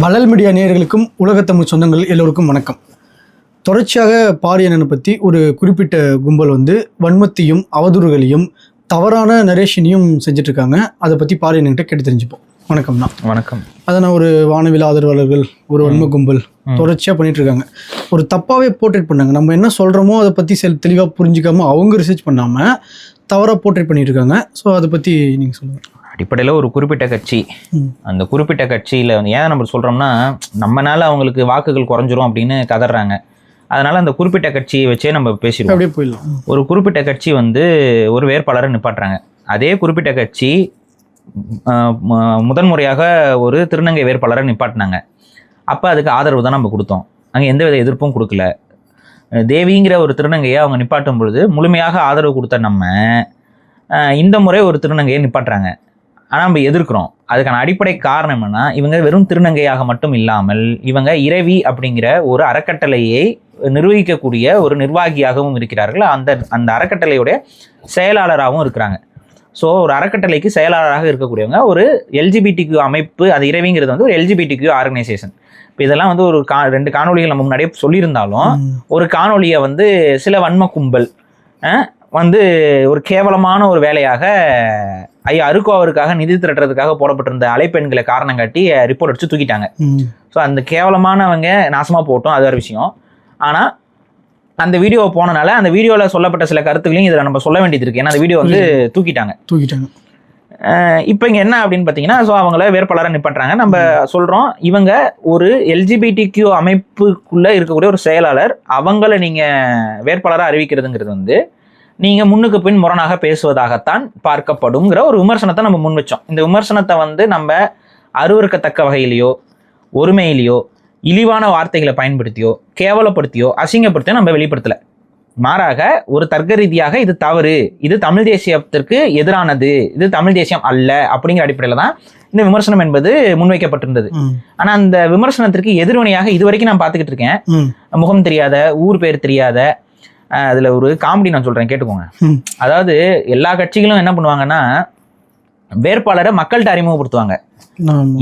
வள்ளல் மீடியா நேயர்களுக்கும் உலகத்தமிழ் சொந்தங்கள் எல்லோருக்கும் வணக்கம். தொடர்ச்சியாக பாரியண்ணனை பற்றி ஒரு குறிப்பிட்ட கும்பல் வன்மத்தையும் அவதூறுகளையும் தவறான நரேஷனையும் செஞ்சிட்ருக்காங்க. அதை பற்றி பாரியன்கிட்ட கேட்டு தெரிஞ்சுப்போம். வணக்கம்ண்ணா. வணக்கம். அதை நான் ஒரு வானவில் ஆதரவாளர்கள் ஒரு வன்ம கும்பல் தொடர்ச்சியாக பண்ணிகிட்ருக்காங்க. ஒரு தப்பாகவே போர்ட்ரேட் பண்ணாங்க. நம்ம என்ன சொல்கிறோமோ அதை பற்றி தெளிவாக புரிஞ்சிக்காமல் அவங்க ரிசர்ச் பண்ணாமல் தவறாக போர்ட்ரேட் பண்ணிட்டு இருக்காங்க. ஸோ அதை பற்றி நீங்கள் சொல்லுங்கள். அடிப்படையில் ஒரு குறிப்பிட்ட கட்சி, அந்த குறிப்பிட்ட கட்சியில் ஏன் நம்ம சொல்கிறோம்னா நம்மனால அவங்களுக்கு வாக்குகள் குறைஞ்சிரும் அப்படின்னு கதறாங்க. அதனால் அந்த குறிப்பிட்ட கட்சியை வச்சே நம்ம பேசிடுவோம். அப்படியே போயிடலாம். ஒரு குறிப்பிட்ட கட்சி ஒரு வேட்பாளரை நிப்பாட்டுறாங்க. அதே குறிப்பிட்ட கட்சி முதன்முறையாக ஒரு திருநங்கை வேட்பாளரை நிப்பாட்டினாங்க. அப்போ அதுக்கு ஆதரவு தான் நம்ம கொடுத்தோம். அங்கே எந்தவித எதிர்ப்பும் கொடுக்கல. தேவிங்கிற ஒரு திருநங்கையை அவங்க நிப்பாட்டும் பொழுது முழுமையாக ஆதரவு கொடுத்த நம்ம இந்த முறை ஒரு திருநங்கையை நிப்பாட்டுறாங்க. ஆனால் நம்ம எதிர்க்கிறோம். அதுக்கான அடிப்படை காரணம் என்னன்னா, இவங்க வெறும் திருநங்கையாக மட்டும் இல்லாமல் இவங்க இரவி அப்படிங்கிற ஒரு அறக்கட்டளையை நிர்வகிக்கக்கூடிய ஒரு நிர்வாகியாகவும் இருக்கிறார்கள். அந்த அறக்கட்டளையுடைய செயலாளராகவும் இருக்கிறாங்க. ஸோ ஒரு அறக்கட்டளைக்கு செயலாளராக இருக்கக்கூடியவங்க ஒரு எல்ஜிபிடிக்யூ அமைப்பு. அது இரவிங்கிறது ஒரு எல்ஜிபிடிக்யூ ஆர்கனைசேஷன். இப்போ இதெல்லாம் ஒரு ரெண்டு காணொலிகள் நம்ம முன்னாடியே சொல்லியிருந்தாலும், ஒரு காணொலியை சில வன்ம கும்பல் ஒரு கேவலமான ஒரு வேலையாக ஐயா அருக்கோ அவருக்காக நிதி திரட்டுறதுக்காக போடப்பட்டிருந்த அலைப்பெண்களை காரணம் காட்டி ரிப்போர்ட் அடிச்சு தூக்கிட்டாங்க. ஸோ அந்த கேவலமானவங்க நாசமாக போட்டோம், அது ஒரு விஷயம். ஆனால் அந்த வீடியோ போனனால அந்த வீடியோவில் சொல்லப்பட்ட சில கருத்துக்களையும் இதில் நம்ம சொல்ல வேண்டியது இருக்கு. ஏன்னா அந்த வீடியோ தூக்கிட்டாங்க. இப்போ இங்கே என்ன அப்படின்னு பார்த்தீங்கன்னா, ஸோ அவங்கள வேட்பாளராக நிப்பாட்டுறாங்க. நம்ம சொல்கிறோம், இவங்க ஒரு எல்ஜிபிடிக்யூ அமைப்புக்குள்ளே இருக்கக்கூடிய ஒரு செயலாளர். அவங்கள நீங்கள் வேட்பாளராக அறிவிக்கிறதுங்கிறது நீங்கள் முன்னுக்கு பின் முரணாக பேசுவதாகத்தான் பார்க்கப்படுங்கிற ஒரு விமர்சனத்தை நம்ம முன் வச்சோம். இந்த விமர்சனத்தை நம்ம அருவருக்கத்தக்க வகையிலையோ ஒருமையிலையோ இழிவான வார்த்தைகளை பயன்படுத்தியோ கேவலப்படுத்தியோ அசிங்கப்படுத்தியோ நம்ம வெளிப்படுத்தலை. மாறாக ஒரு தர்க்க ரீதியாக இது தவறு, இது தமிழ் தேசியத்திற்கு எதிரானது, இது தமிழ் தேசியம் அல்ல அப்படிங்கிற அடிப்படையில் தான் இந்த விமர்சனம் என்பது முன்வைக்கப்பட்டிருந்தது. ஆனால் அந்த விமர்சனத்திற்கு எதிர்வினையாக இதுவரைக்கும் நான் பார்த்துக்கிட்டு இருக்கேன். முகம் தெரியாத, ஊர் பேர் தெரியாத, அதில் ஒரு காமெடி நான் சொல்கிறேன், கேட்டுக்கோங்க. அதாவது எல்லா கட்சிகளும் என்ன பண்ணுவாங்கன்னா, வேட்பாளரை மக்கள்கிட்ட அறிமுகப்படுத்துவாங்க.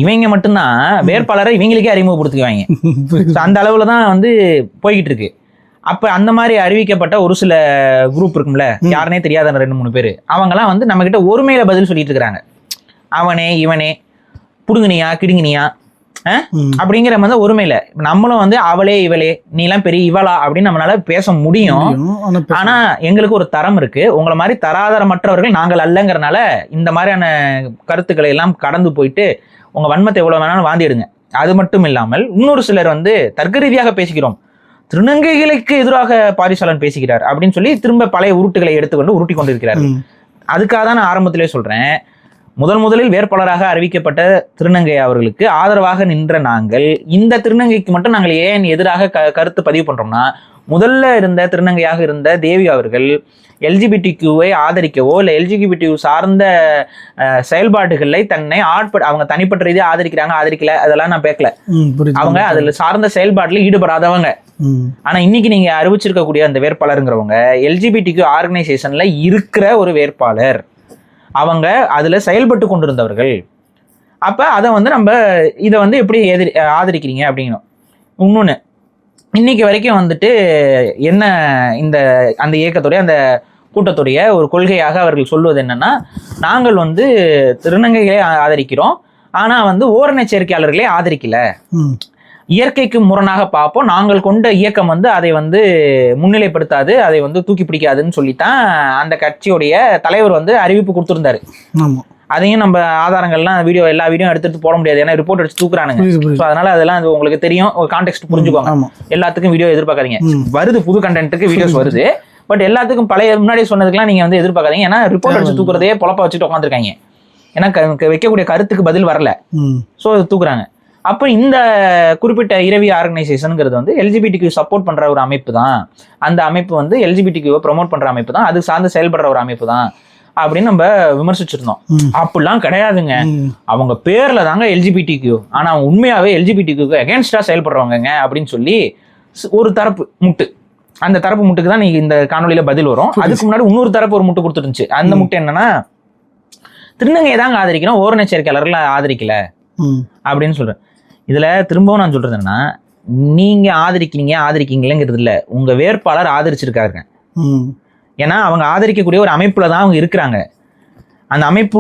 இவங்க மட்டும்தான் வேட்பாளரை இவங்களுக்கே அறிமுகப்படுத்திக்குவாங்க. அந்த அளவுல தான் போய்கிட்டு இருக்கு. அப்ப அந்த மாதிரி அறிவிக்கப்பட்ட ஒரு சில குரூப் இருக்கும்ல, யாருனே தெரியாத 2-3 பேர், அவங்கலாம் நம்ம கிட்ட ஒருமையில பதில் சொல்லிட்டு இருக்கிறாங்க. அவனே இவனே புடுங்கினியா கிடுங்கினியா அப்படிங்கிற ஒருமையில நம்மளும் அவளே இவளே நீலாம் பெரிய இவளா அப்படின்னு நம்மளால பேச முடியும். ஆனா எங்களுக்கு ஒரு தரம் இருக்கு. உங்களை மாதிரி தராதரமற்றவர்கள் நாங்கள் அல்லங்கிறனால இந்த மாதிரியான கருத்துக்களை எல்லாம் கடந்து போயிட்டு உங்க வன்மத்தை எவ்வளவு வேணாலும் வாந்திடுங்க. அது மட்டும் இல்லாமல் இன்னொரு சிலர் தர்க்க ரீதியாக பேசிக்கிறோம், திருநங்கைகளுக்கு எதிராக பாரிசாலன் பேசுகிறார் அப்படின்னு சொல்லி திரும்ப பழைய உருட்டுகளை எடுத்துக்கொண்டு உருட்டி கொண்டு இருக்கிறார். அதுக்காக தான் நான் ஆரம்பத்திலே சொல்றேன், முதலில் வேட்பாளராக அறிவிக்கப்பட்ட திருநங்கை அவர்களுக்கு ஆதரவாக நின்ற நாங்கள் இந்த திருநங்கைக்கு மட்டும் நாங்கள் ஏன் எதிராக கருத்து பதிவு பண்றோம்னா, முதல்ல இருந்த திருநங்கையாக இருந்த தேவி அவர்கள் எல்ஜிபிடிக்யூவை ஆதரிக்கவோ இல்லை எல்ஜிபிடிக்யூ சார்ந்த செயல்பாடுகளை தன்னை அவங்க தனிப்பட்ட ரீதியாக ஆதரிக்கல அதெல்லாம் நான் பேக்கல. அவங்க அதுல சார்ந்த செயல்பாடுல ஈடுபடாதவங்க. ஆனா இன்னைக்கு நீங்க அறிவிச்சிருக்கக்கூடிய அந்த வேட்பாளருங்கிறவங்க எல்ஜிபிடிக்யூ ஆர்கனைசேஷன்ல இருக்கிற ஒரு வேட்பாளர். அவங்க அதுல செயல்பட்டு கொண்டிருந்தவர்கள். அப்ப அதை நம்ம இதை எப்படி ஆதரிக்கிறீங்க அப்படிங்கணும். இன்னொன்னு, இன்னைக்கு வரைக்கும் என்ன அந்த இயக்கத்துடைய அந்த கூட்டத்துடைய ஒரு கொள்கையாக அவர்கள் சொல்வது என்னன்னா, நாங்கள் திருநங்கைகளை ஆதரிக்கிறோம், ஆனா ஓரணை சேர்க்கையாளர்களே ஆதரிக்கல, இயற்கைக்கு முரணாக பார்ப்போம், நாங்கள் கொண்ட இயக்கம் அதை முன்னிலைப்படுத்தாது, அதை தூக்கி பிடிக்காதுன்னு சொல்லித்தான் அந்த கட்சியுடைய தலைவர் அறிவிப்பு கொடுத்திருந்தாரு. அதையும் நம்ம ஆதாரங்கள்லாம் எல்லா வீடியோ எடுத்துட்டு போட முடியாது, ஏன்னா ரிப்போர்ட் அடிச்சு தூக்குறானுங்க. ஸோ அதனால அதெல்லாம் உங்களுக்கு தெரியும், ஒரு கான்டெக்ட் புரிஞ்சுக்கோங்க. எல்லாத்துக்கும் வீடியோ எதிர்பார்க்காதீங்க. வருது புது கண்டென்ட்டுக்கு வீடியோஸ் வருது, பட் எல்லாத்துக்கும் பழைய முன்னாடி சொன்னதுக்கெல்லாம் நீங்க எதிர்பார்க்காதீங்க. ஏன்னா ரிப்போர்ட் அடிச்சு தூக்குறதே பொழப்பா வச்சுட்டு உட்காந்துருக்காங்க. ஏன்னா வைக்கக்கூடிய கருத்துக்கு பதில் வரல, ஸோ தூக்குறாங்க. அப்போ இந்த குறிப்பிட்ட இரவி ஆர்கனைசேஷனுங்கிறது எல்ஜிபிடிக்யூ சப்போர்ட் பண்ற ஒரு அமைப்பு தான். அந்த அமைப்பு எல்ஜிபிடிக்யூவை ப்ரொமோட் பண்ற அமைப்பு தான், அது சார்ந்து செயல்படுற ஒரு அமைப்பு தான் அப்படின்னு நம்ம விமர்சிச்சிருந்தோம். அப்படிலாம் கிடையாதுங்க, அவங்க பேர்ல தாங்க எல்ஜிபிடிக்யூ, ஆனா அவங்க உண்மையாவே எல்ஜிபிடிக்யூக்கு அகேன்ஸ்டா செயல்படுறவங்க அப்படின்னு சொல்லி ஒரு தரப்பு முட்டு. அந்த தரப்பு முட்டுக்கு தான் நீங்க இந்த காணொலியில பதில் வரும். அதுக்கு முன்னாடி இன்னொரு தரப்பு ஒரு முட்டு கொடுத்துருந்துச்சு. அந்த முட்டு என்னன்னா, திருநங்கையை தாங்க ஆதரிக்கிறோம், ஓரணை சேர்க்கையாளர்கள் ஆதரிக்கல அப்படின்னு சொல்றேன். இதுல திரும்பவும் நான் சொல்றது என்னன்னா, நீங்க ஆதரிக்கீங்களேங்கிறது இல்ல, உங்க வேட்பாளர் ஆதரிச்சிருக்காருங்க. ஏன்னா அவங்க ஆதரிக்கக்கூடிய ஒரு அமைப்புல தான் அவங்க இருக்கிறாங்க. அந்த அமைப்பு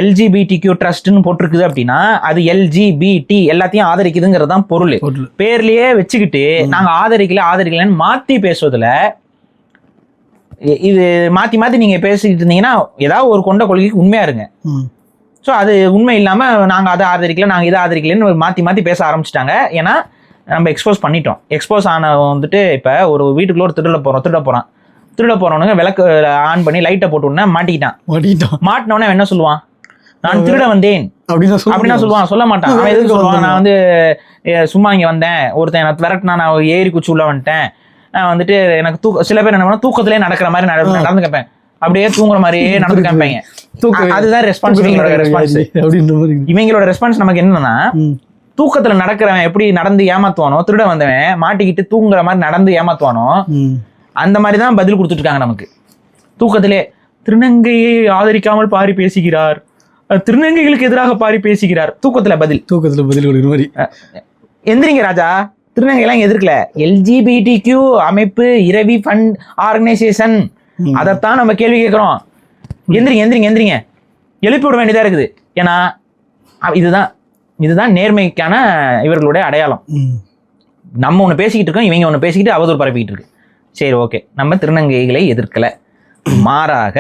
LGBTQ ட்ரஸ்ட்னு போட்டிருக்குது அப்படின்னா அது LGBT எல்லாத்தையும் ஆதரிக்குதுங்கிறது தான் பொருள். பேர்லயே வச்சுக்கிட்டு நாங்க ஆதரிக்கலன்னு மாத்தி பேசுவதுல இது மாத்தி நீங்க பேசிக்கிட்டு இருந்தீங்கன்னா ஏதாவது ஒரு கொண்ட கொள்கைக்கு உண்மையா இருங்க. ஸோ அது உண்மை இல்லாம நாங்க அதை ஆதரிக்கல நாங்க இதை ஆதரிக்கலன்னு மாத்தி பேச ஆரம்பிச்சிட்டாங்க. ஏன்னா நம்ம எக்ஸ்போஸ் பண்ணிட்டோம். எக்ஸ்போஸ் ஆன வந்துட்டு இப்ப ஒரு வீட்டுக்குள்ள ஒரு திருட போறவனுங்க விளக்கு ஆன் பண்ணி லைட்டை போட்டு உடனே மாட்டினவனே என்ன சொல்லுவான், நான் திருட வந்தேன் அப்படின்னா சொல்லுவான்? சொல்ல மாட்டான். அவன் எதுக்கு சொல்லுவான், நான் வந்து சும்மா இங்க வந்தேன், ஒருத்தன் எனக்கு விரட்டினா நான் ஏறி குச்சி உள்ள வந்துட்டேன், நான் வந்துட்டு எனக்கு சில பேர் என்ன தூக்கத்திலே நடக்கிற மாதிரி நடந்து கேட்பேன், அப்படியே தூங்குற மாதிரியே நடந்து கேட்பாங்க. அதுதான் ரெஸ்பான்ஸ். இவங்களோட ரெஸ்பான்ஸ் நமக்கு என்னன்னா, தூக்கத்துல நடக்கிறவன் எப்படி நடந்து ஏமாத்துவானோ, திருட வந்தவன் மாட்டிக்கிட்டு தூங்குற மாதிரி நடந்து ஏமாத்துவானோ, அந்த மாதிரி தான் பதில் கொடுத்துட்டு இருக்காங்க நமக்கு. தூக்கத்திலே திருநங்கையை ஆதரிக்காமல் பாரி பேசுகிறார், திருநங்கைகளுக்கு எதிராக பாரி பேசுகிறார், தூக்கத்துல பதில் கொடுக்குற மாதிரி. எந்திரிங்க ராஜா, திருநங்கை எல்லாம் எதிர்க்கல, LGBTQ அமைப்பு, இரவி ஃபண்ட் ஆர்கனைசேஷன், அதைத்தான் நம்ம கேள்வி கேட்கிறோம். எந்திரிங்க எழுப்பி விட வேண்டியதா இருக்குது. ஏன்னா இதுதான் நேர்மைக்கான இவர்களுடைய அடையாளம். நம்ம ஒண்ணு பேசிக்கிட்டு இருக்கோம், இவங்க ஒண்ணு பேசிக்கிட்டு அவதூறு பரப்பிக்கிட்டு இருக்கு. சரி, ஓகே, நம்ம திருநங்கைகளை எதிர்க்கல, மாறாக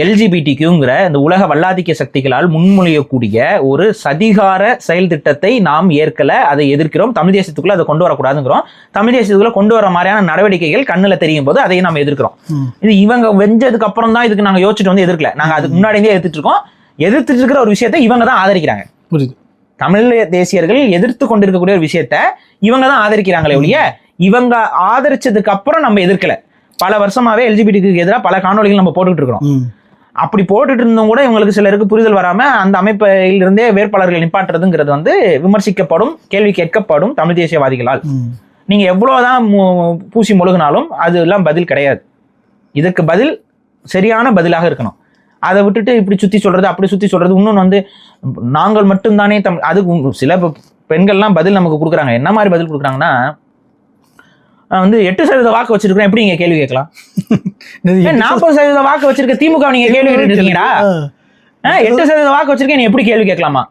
LGBTQங்கிற இந்த உலக வல்லாதிக்க சக்திகளால் முன்மொழியக்கூடிய ஒரு சதிகார செயல் திட்டத்தை நாம் ஏற்கல, அதை எதிர்க்கிறோம். தமிழ் தேசத்துக்குள்ள அதை கொண்டு வரக்கூடாதுங்கிறோம். தமிழ் தேசத்துக்குள்ள கொண்டு வர மாதிரியான நடவடிக்கைகள் கண்ணுல தெரியும் போது அதையும் நம்ம எதிர்க்கிறோம். இது இவங்க வெஞ்சதுக்கு அப்புறம் தான் இதுக்கு நாங்க யோசிச்சுட்டு வந்து எதிர்க்கல, நாங்க அதுக்கு முன்னாடியே எதிர்த்துட்டு இருக்கோம். எதிர்த்துட்டு இருக்கிற ஒரு விஷயத்தை இவங்க தான் ஆதரிக்கிறாங்க. தமிழ் தேசியர்கள் எதிர்த்து கொண்டிருக்கக்கூடிய ஒரு விஷயத்த இவங்க தான் ஆதரிக்கிறாங்களே ஒழிய இவங்க ஆதரிச்சதுக்கு அப்புறம் நம்ம எதிர்க்கல. பல வருஷமாவே LGBTக்கு எதிராக பல காணொலிகள் நம்ம போட்டுக்கிட்டு இருக்கிறோம். அப்படி போட்டுட்டு இருந்தும் கூட இவங்களுக்கு சிலருக்கு புரிதல் வராம அந்த அமைப்பில் இருந்தே வேட்பாளர்கள் நிப்பாட்டுறதுங்கிறது வந்து விமர்சிக்கப்படும், கேள்வி கேட்கப்படும் தமிழ் தேசியவாதிகளால். நீங்க எவ்வளவுதான் பூசி மொழுகினாலும் அது எல்லாம் பதில் கிடையாது. இதுக்கு பதில் சரியான பதிலாக இருக்கணும். அதை விட்டுட்டு இப்படி சுத்தி சொல்றது, அப்படி சுத்தி சொல்றது. இன்னொன்று வந்து நாங்கள் மட்டும்தானே அதுக்கு சில பெண்கள்லாம் பதில் நமக்கு கொடுக்குறாங்க. என்ன மாதிரி பதில் கொடுக்குறாங்கன்னா, வந்து 8% வாக்கு வச்சிருக்கிறேன், எப்படி நீங்க கேள்வி கேட்கலாம்? 40% வாக்கு வச்சிருக்க திமுக நீங்க கேள்வி கேட்டுருக்கீங்களா? 8% வாக்கு வச்சிருக்கேன், நீ எப்படி கேள்வி கேட்கலாமா?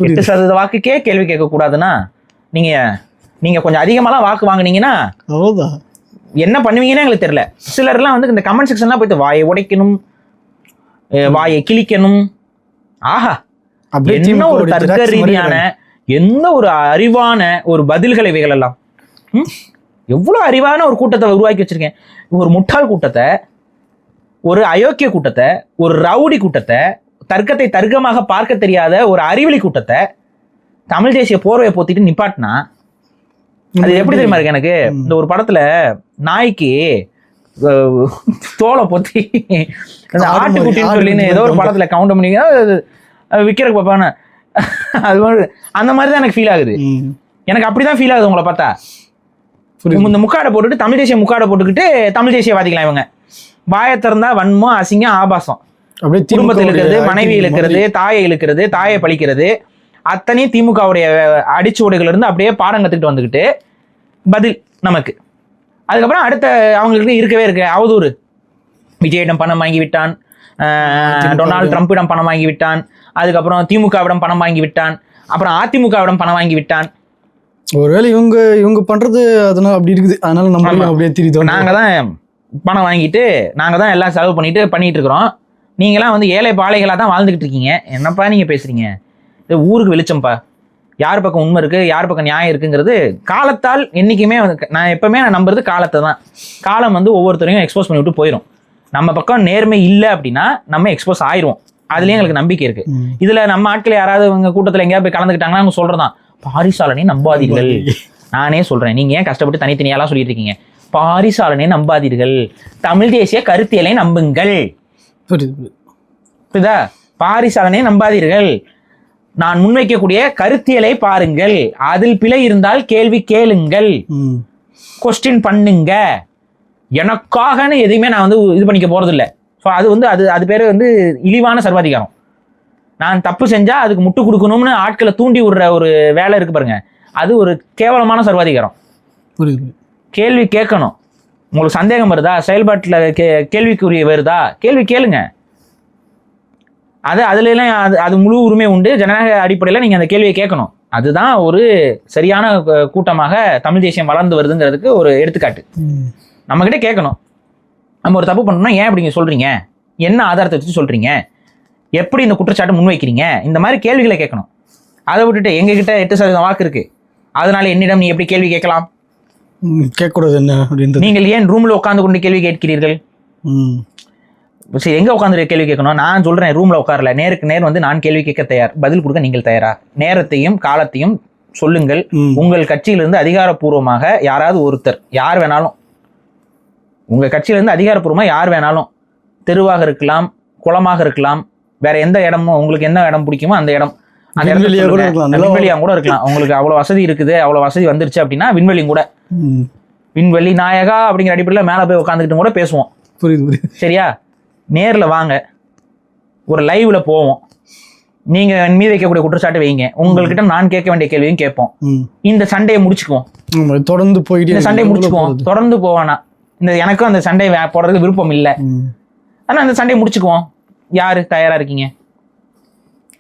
8% வாக்குக்கே கேள்வி கேட்க கூடாதுன்னா நீங்க கொஞ்சம் அதிகமாலாம் வாக்கு வாங்குனீங்கன்னா என்ன பண்ணுவீங்கன்னு எங்களுக்கு தெரியல. சிலர்லாம் வந்து இந்த கமெண்ட் செக்ஷன்லாம் போயிட்டு வாயை உடைக்கணும், வாயை கிழிக்கணும். ஆஹா, என்ன ஒரு தர்க்க ரீதியான, எந்த ஒரு அறிவான ஒரு பதில்களை இவைகள் எல்லாம். எவ்வளவு அறிவான ஒரு கூட்டத்தை உருவாக்கி வச்சிருக்கேன். ஒரு முட்டாள் கூட்டத்தை, ஒரு அயோக்கிய கூட்டத்தை, ஒரு ரவுடி கூட்டத்தை, தர்க்கத்தை தர்க்கமாக பார்க்க தெரியாத ஒரு அறிவிலி கூட்டத்தை தமிழ் தேசிய போர்வையை போத்திட்டு நிப்பாட்டினா அது எப்படி தெரியுமா இருக்கு எனக்கு? இந்த ஒரு படத்துல நாய்க்கு தோலை பொத்தி ஆட்டுக்குட்டின்னு சொல்லின்னு ஏதோ ஒரு படத்துல கவுண்ட் பண்ணி விற்கிறக்கு பார்ப்பான, அது அந்த மாதிரி தான் எனக்கு ஃபீல் ஆகுது. எனக்கு அப்படிதான் ஃபீல் ஆகுது உங்களை பார்த்தா. இந்த முக்காடை போட்டுட்டு தமிழ் தேசிய முக்காடை போட்டுக்கிட்டு தமிழ் தேசியவாதிகளா இவங்க. வாயை திறந்தா வன்மம், அசிங்கம், ஆபாசம், குடும்பத்தில் இருக்கிறது, மனைவி இழுக்கிறது, தாயை இழுக்கிறது, தாயை பழிக்கிறது, அத்தனையும் திமுகவுடைய அடிச்சுவடுகள் இருந்து அப்படியே பாடம் கத்துக்கிட்டு வந்துக்கிட்டு பதில் நமக்கு. அதுக்கப்புறம் அடுத்த அவங்களுக்கு இருக்கவே இருக்கு அவதூறு. விஜயிடம் பணம் வாங்கி விட்டான், டொனால்டு ட்ரம்பிடம் பணம் வாங்கி விட்டான், அதுக்கப்புறம் திமுகவிடம் பணம் வாங்கி விட்டான், அப்புறம் அதிமுகவிடம் பணம் வாங்கி விட்டான். ஒருவேளை இவங்க பண்றது அதனால அப்படி இருக்குது, அதனால நம்ம அப்படியே தெரியுது. நாங்க தான் பணம் வாங்கிட்டு நாங்க தான் எல்லாம் செலவு பண்ணிட்டு இருக்கிறோம். நீங்களாம் வந்து ஏழை பாலைகளா தான் வாழ்ந்துகிட்டு இருக்கீங்க. என்னப்பா நீங்க பேசுறீங்க? இது ஊருக்கு வெளிச்சம்பா. யார் பக்கம் உண்மை இருக்கு, யார் பக்கம் நியாயம் இருக்குங்கிறது காலத்தால் என்னைக்குமே நான் எப்பவுமே நம்புறது காலத்தை தான். காலம் வந்து ஒவ்வொருத்தரையும் எக்ஸ்போஸ் பண்ணி விட்டு போயிடும். நம்ம பக்கம் நேர்மை இல்லை அப்படின்னா நம்ம எக்ஸ்போஸ் ஆயிடுவோம். அதுலயும் எங்களுக்கு நம்பிக்கை இருக்கு. இதுல நம்ம ஆட்கள் யாராவது உங்க கூட்டத்துல எங்கேயாவது போய் கலந்துக்கிட்டாங்கன்னா அவங்க சொல்றதான், பாரிசாலனை நம்பாதீர்கள். நானே சொல்றேன், நீங்க ஏன் கஷ்டப்பட்டு தனித்தனியாலாம் சொல்லிட்டு இருக்கீங்க? பாரிசாலனை நம்பாதீர்கள், தமிழ் தேசிய கருத்தியலை நம்புங்கள். புரியுதா? பாரிசாலனை நம்பாதீர்கள், நான் முன்வைக்கக்கூடிய கருத்தியலை பாருங்கள், அதில் பிழை இருந்தால் கேள்வி கேளுங்கள், கொஸ்டின் பண்ணுங்க. எனக்காகன்னு எதையுமே நான் வந்து இது பண்ணிக்க போறது இல்லை. ஸோ அது வந்து அது பேரு வந்து இழிவான சர்வாதிகாரம். நான் தப்பு செஞ்சா அதுக்கு முட்டு கொடுக்கணும்னு ஆட்களை தூண்டி விடுற ஒரு வேலை இருக்கு பாருங்க, அது ஒரு கேவலமான சர்வாதிகாரம். புரியுது. கேள்வி கேட்கணும். உங்களுக்கு சந்தேகம் வருதா, செயல்பாட்டில் கேள்விக்குரிய வருதா, கேள்வி கேளுங்க. அதுல எல்லாம் அது முழு உரிமை உண்டு. ஜனநாயக அடிப்படையில் நீங்க அந்த கேள்வியை கேட்கணும். அதுதான் ஒரு சரியான கூட்டமாக தமிழ் தேசியம் வளர்ந்து வருதுங்கிறதுக்கு ஒரு எடுத்துக்காட்டு. நம்ம கிட்ட கேட்கணும். நம்ம ஒரு தப்பு பண்ணோம்னா ஏன் இப்படி சொல்றீங்க, என்ன ஆதாரத்தை வச்சு சொல்றீங்க, எப்படி இந்த குற்றச்சாட்டை முன்வைக்கிறீங்க, இந்த மாதிரி கேள்விகளை கேட்கணும். அதை விட்டுட்டு எங்ககிட்ட 8% வாக்கு இருக்கு, அதனால என்னிடம் நீ எப்படி கேள்வி கேட்கலாம், கேட்கக்கூடாது என்ன அப்படின்றது. நீங்கள் ஏன் ரூம்ல உட்கார்ந்து கொண்டு கேள்வி கேட்கிறீர்கள்? சரி, எங்க உட்காந்து கேள்வி கேட்கணும்? நான் சொல்றேன், ரூம்ல உட்காரல, நேருக்கு நேர் வந்து நான் கேள்வி கேட்க தயார், பதில் கொடுக்க நீங்கள் தயாரா? நேரத்தையும் காலத்தையும் சொல்லுங்கள். உங்கள் கட்சியிலிருந்து அதிகாரப்பூர்வமாக யாராவது ஒருத்தர், யார் வேணாலும், உங்க கட்சியிலிருந்து அதிகாரப்பூர்வமா யார் வேணாலும், தெருவாக இருக்கலாம், குளமாக இருக்கலாம், வேற எந்த இடமும், உங்களுக்கு எந்த இடம் பிடிக்குமோ அந்த இடம், அந்த இடத்துல விண்வெளியா கூட இருக்கலாம். உங்களுக்கு அவ்வளவு வசதி இருக்குது, அவ்வளவு வசதி வந்துருச்சு அப்படின்னா விண்வெளியும் கூட, விண்வெளி நாயகா அப்படிங்கிற அடிப்படையில் மேல போய் உட்காந்துக்கிட்டு கூட பேசுவோம். புரியுது. சரியா? நேர்ல வாங்க, ஒரு லைவ்ல போவோம், நீங்க என் மீது வைக்கக்கூடிய குற்றச்சாட்டு வைங்க, உங்கள்கிட்ட நான் கேட்க வேண்டிய கேள்வியும் கேட்போம். இந்த சண்டையை முடிச்சுக்குவோம். தொடர்ந்து போயிட்டு இந்த சண்டையை முடிச்சுக்குவோம். தொடர்ந்து போவானா, இந்த எனக்கும் அந்த சண்டை போடுறதுக்கு விருப்பம் இல்லை, ஆனா அந்த சண்டையை முடிச்சுக்குவோம். யாரு தயாரா இருக்கீங்க?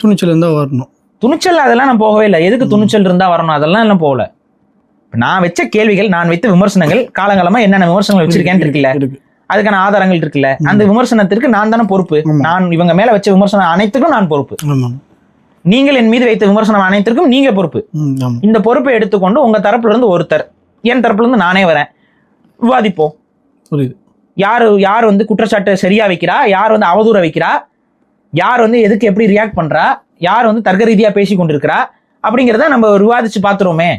துணிச்சல் இருந்தா வரணும். துணிச்சல் அதெல்லாம் நான் போகவே இல்லை. எதுக்கு துணிச்சல் இருந்தா வரணும், அதெல்லாம் எல்லாம் போகல. நான் வச்ச கேள்விகள், நான் வைத்த விமர்சனங்கள், காலங்காலமா என்னென்ன விமர்சனங்கள் வச்சிருக்கேன்னு இருக்குல்ல, அதுக்கான ஆதாரங்கள் இருக்குல்ல, அந்த விமர்சனத்திற்கு நான் தானே பொறுப்பு. நான் இவங்க மேல வச்ச விமர்சனம் அனைத்துக்கும் நான் பொறுப்பு. நீங்கள் என் மீது வைத்த விமர்சனம் அனைத்திற்கும் நீங்க பொறுப்பு. இந்த பொறுப்பை எடுத்துக்கொண்டு உங்க தரப்புல இருந்து ஒருத்தர், என் தரப்புல இருந்து நானே வரேன், விவாதிப்போம். யார் வந்து குற்றச்சாட்டை சரியா வைக்கிறா, யார் வந்து அவதூற வைக்கிறா, யார் வந்து எதுக்கு எப்படி ரியாக்ட் பண்றா, யார் வந்து தர்க்க ரீதியா பேசி கொண்டிருக்கிறா அப்படிங்கிறத நம்ம விவாதிச்சு பார்த்துருவோமே.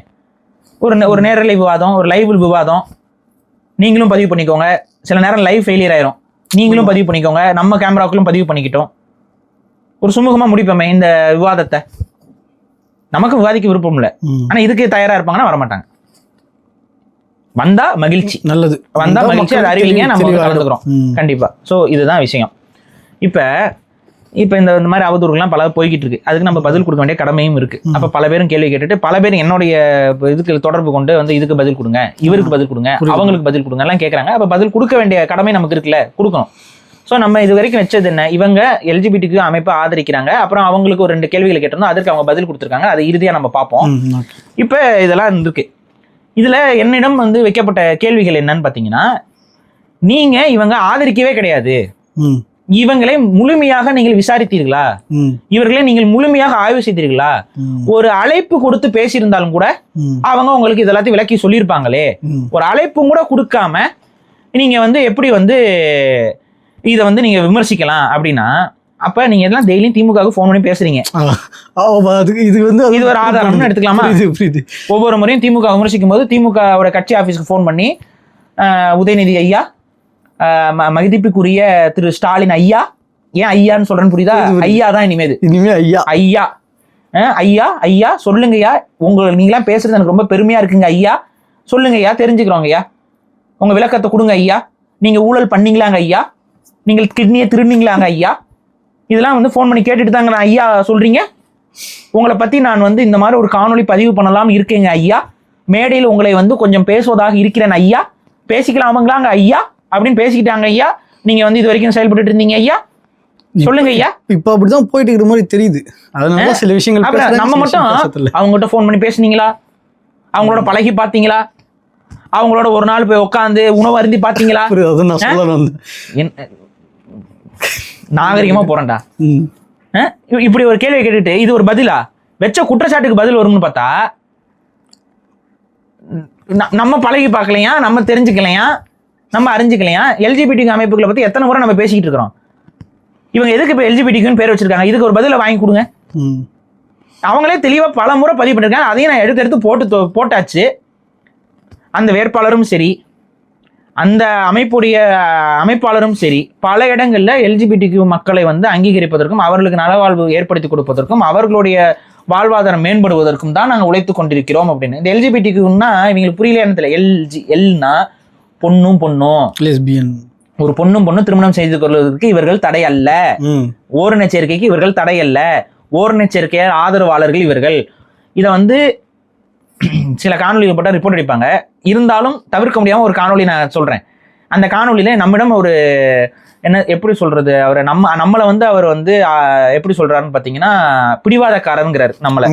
ஒரு நேரலை விவாதம், ஒரு லைவ் விவாதம், நீங்களும் பதிவு பண்ணிக்கோங்க. சில நேரம் லைவ் ஃபெயிலியர் ஆயிரும், நீங்களும் பதிவு பண்ணிக்கோங்க, நம்ம கேமராவுக்குள்ளும் பதிவு பண்ணிக்கிட்டோம். ஒரு சுமூகமா முடிப்போமே இந்த விவாதத்தை. நமக்கு விவாதிக்க விருப்பம் இல்லை, ஆனா இதுக்கு தயாரா இருப்பாங்கன்னா வரமாட்டாங்க. வந்தா மகிழ்ச்சி, நல்லது, வந்தா மகிழ்ச்சி, அதை அறிவிங்க, நம்ம கலந்துக்கிறோம் கண்டிப்பா. ஸோ இதுதான் விஷயம். இப்போ இந்த மாதிரி அவதூறுகள்லாம் பல போய்கிட்டு இருக்கு, அதுக்கு நம்ம பதில் கொடுக்க வேண்டிய கடமையும் இருக்கு. அப்ப பல பேரும் கேள்வி கேட்டுட்டு, பல பேரும் என்னுடைய இதுக்கு தொடர்பு கொண்டு வந்து இதுக்கு பதில் கொடுங்க, இவருக்கு பதில் கொடுங்க, அவங்களுக்கு பதில் கொடுங்க எல்லாம் கேட்கறாங்க. அப்ப பதில் கொடுக்க வேண்டிய கடமை நமக்கு இருக்குல்ல, கொடுக்கணும். ஸோ நம்ம இது வரைக்கும் வச்சது என்ன, இவங்க எல்ஜிபிடிக்கு அமைப்பை ஆதரிக்கிறாங்க, அப்புறம் அவங்களுக்கு ஒரு 2 கேள்விகளை கேட்டிருந்தோம், அதுக்கு அவங்க பதில் கொடுத்துருக்காங்க, அதை இறுதியா நம்ம பார்ப்போம். இப்ப இதெல்லாம் இருக்கு. இதுல என்னிடம் வந்து வைக்கப்பட்ட கேள்விகள் என்னன்னு பாத்தீங்கன்னா, நீங்க இவங்க ஆதரிக்கவே கிடையாது, இவங்களை முழுமையாக நீங்கள் விசாரித்தீர்களா, இவர்களை நீங்கள் முழுமையாக ஆய்வு செய்தீர்களா, ஒரு அழைப்பு கொடுத்து பேசியிருந்தாலும் கூட அவங்க உங்களுக்கு இதெல்லாத்தையும் விளக்கி சொல்லியிருப்பாங்களே, ஒரு அழைப்பும் கூட கொடுக்காம நீங்க வந்து எப்படி வந்து இதை வந்து நீங்க விமர்சிக்கலாம் அப்படின்னா, அப்ப நீங்க எல்லாம் டெய்லியும் திமுகவுக்கு ஃபோன் பண்ணி பேசுறீங்க, இது ஒரு ஆதாரம்னு எடுத்துக்கலாமா? ஒவ்வொரு முறையும் திமுக விமர்சிக்கும் போது திமுக கட்சி ஆபீஸ்க்கு ஃபோன் பண்ணி, உதயநிதி ஐயா, மதிப்புக்குரிய திரு ஸ்டாலின் ஐயா, ஏன் ஐயான்னு சொல்றேன்னு புரியுதா? ஐயா தான் இனிமே ஐயா ஐயா ஐயா ஐயா சொல்லுங்க ஐயா, நீங்களாம் பேசுறது எனக்கு ரொம்ப பெருமையா இருக்குங்க ஐயா, சொல்லுங்க ஐயா, தெரிஞ்சுக்கிறோங்க ஐயா, உங்க விளக்கத்தை கொடுங்க ஐயா, நீங்க ஊழல் பண்ணீங்களாங்க ஐயா, நீங்கள் கிட்னியை திருநீங்களாங்க ஐயா, இதெல்லாம் வந்து ஃபோன் பண்ணி கேட்டுட்டு தாங்க நான் ஐயா சொல்றீங்க. உங்களை பத்தி நான் வந்து இந்த மாதிரி ஒரு காணொலி பதிவு பண்ணலாம் இருக்கேங்க ஐயா, மேடையில் உங்களை வந்து கொஞ்சம் பேசுவதாக இருக்கிறேன் ஐயா, பேசிக்கலாமுங்களாங்க ஐயா அப்படின்னு பேசிக்கிட்டாங்க ஐயா, நீங்க வந்து இது வரைக்கும் செயல்பட்டு இருந்தீங்க ஐயா, சொல்லுங்க ஐயா. இப்ப அப்படிதான் போயிட்டு இருக்கிற மாதிரி தெரியுது. அதனால சில விஷயங்கள் நம்ம மட்டும் அவங்ககிட்ட ஃபோன் பண்ணி பேசுனீங்களா, அவங்களோட பழகி பாத்தீங்களா, அவங்களோட ஒரு நாள் போய் உட்காந்து உணவு அருந்தி பாத்தீங்களா? நாகரிகமா போறேன்டா. இப்படி ஒரு கேள்வி கேட்டுட்டு இது ஒரு பதிலா? வெச்ச குற்றச்சாட்டுக்கு பதில் வரும்னு பார்த்தா நம்ம பழகி பார்க்கலையா, நம்ம தெரிஞ்சுக்கலையா, நம்ம அறிஞ்சிக்கலையா? எல்ஜிபிடி அமைப்புகளை பத்தி எத்தனை முறை நம்ம பேசிக்கிட்டு இருக்கிறோம். இவங்க எதுக்கு இப்போ எல்ஜிபிடிக்குன்னு பேர் வச்சிருக்காங்க, இதுக்கு ஒரு பதிலை வாங்கி கொடுங்க. அவங்களே தெளிவா பல முறை பதிவு பண்ணிருக்காங்க, அதையும் நான் எடுத்து போட்டாச்சு. அந்த வேட்பாளரும் சரி, அந்த அமைப்பாளரும் சரி, பல இடங்கள்ல எல்ஜிபிடிக்கு மக்களை வந்து அங்கீகரிப்பதற்கும் அவர்களுக்கு நலவாழ்வு ஏற்படுத்தி கொடுப்பதற்கும் அவர்களுடைய வாழ்வாதாரம் மேம்படுவதற்கும் தான் நாங்கள் உழைத்து கொண்டிருக்கிறோம் அப்படின்னு. இந்த எல்ஜிபிடிக்குன்னா இவங்களுக்கு புரியலையான்னு தெரியல. எல்னா பொண்ணும் லெஸ்பியன், ஒரு பொண்ணும் திருமணம் செய்து கொள்வதற்கு இவர்கள் தடை அல்ல, ஓரின சேர்க்கைக்கு இவர்கள் தடை அல்ல, ஓரினச்சேர்க்கையால் ஆதரவாளர்கள் இவர்கள். இதை வந்து சில காணொலிகள் போட்டால் ரிப்போர்ட் அடிப்பாங்க. இருந்தாலும் தவிர்க்க முடியாமல் ஒரு காணொலி நான் சொல்கிறேன். அந்த காணொலியில் நம்மிடம் ஒரு எப்படி சொல்றது, அவரை நம்மளை வந்து அவர் வந்து எப்படி சொல்றாருன்னு பார்த்தீங்கன்னா பிடிவாதக்காரங்கிறார் நம்மளை.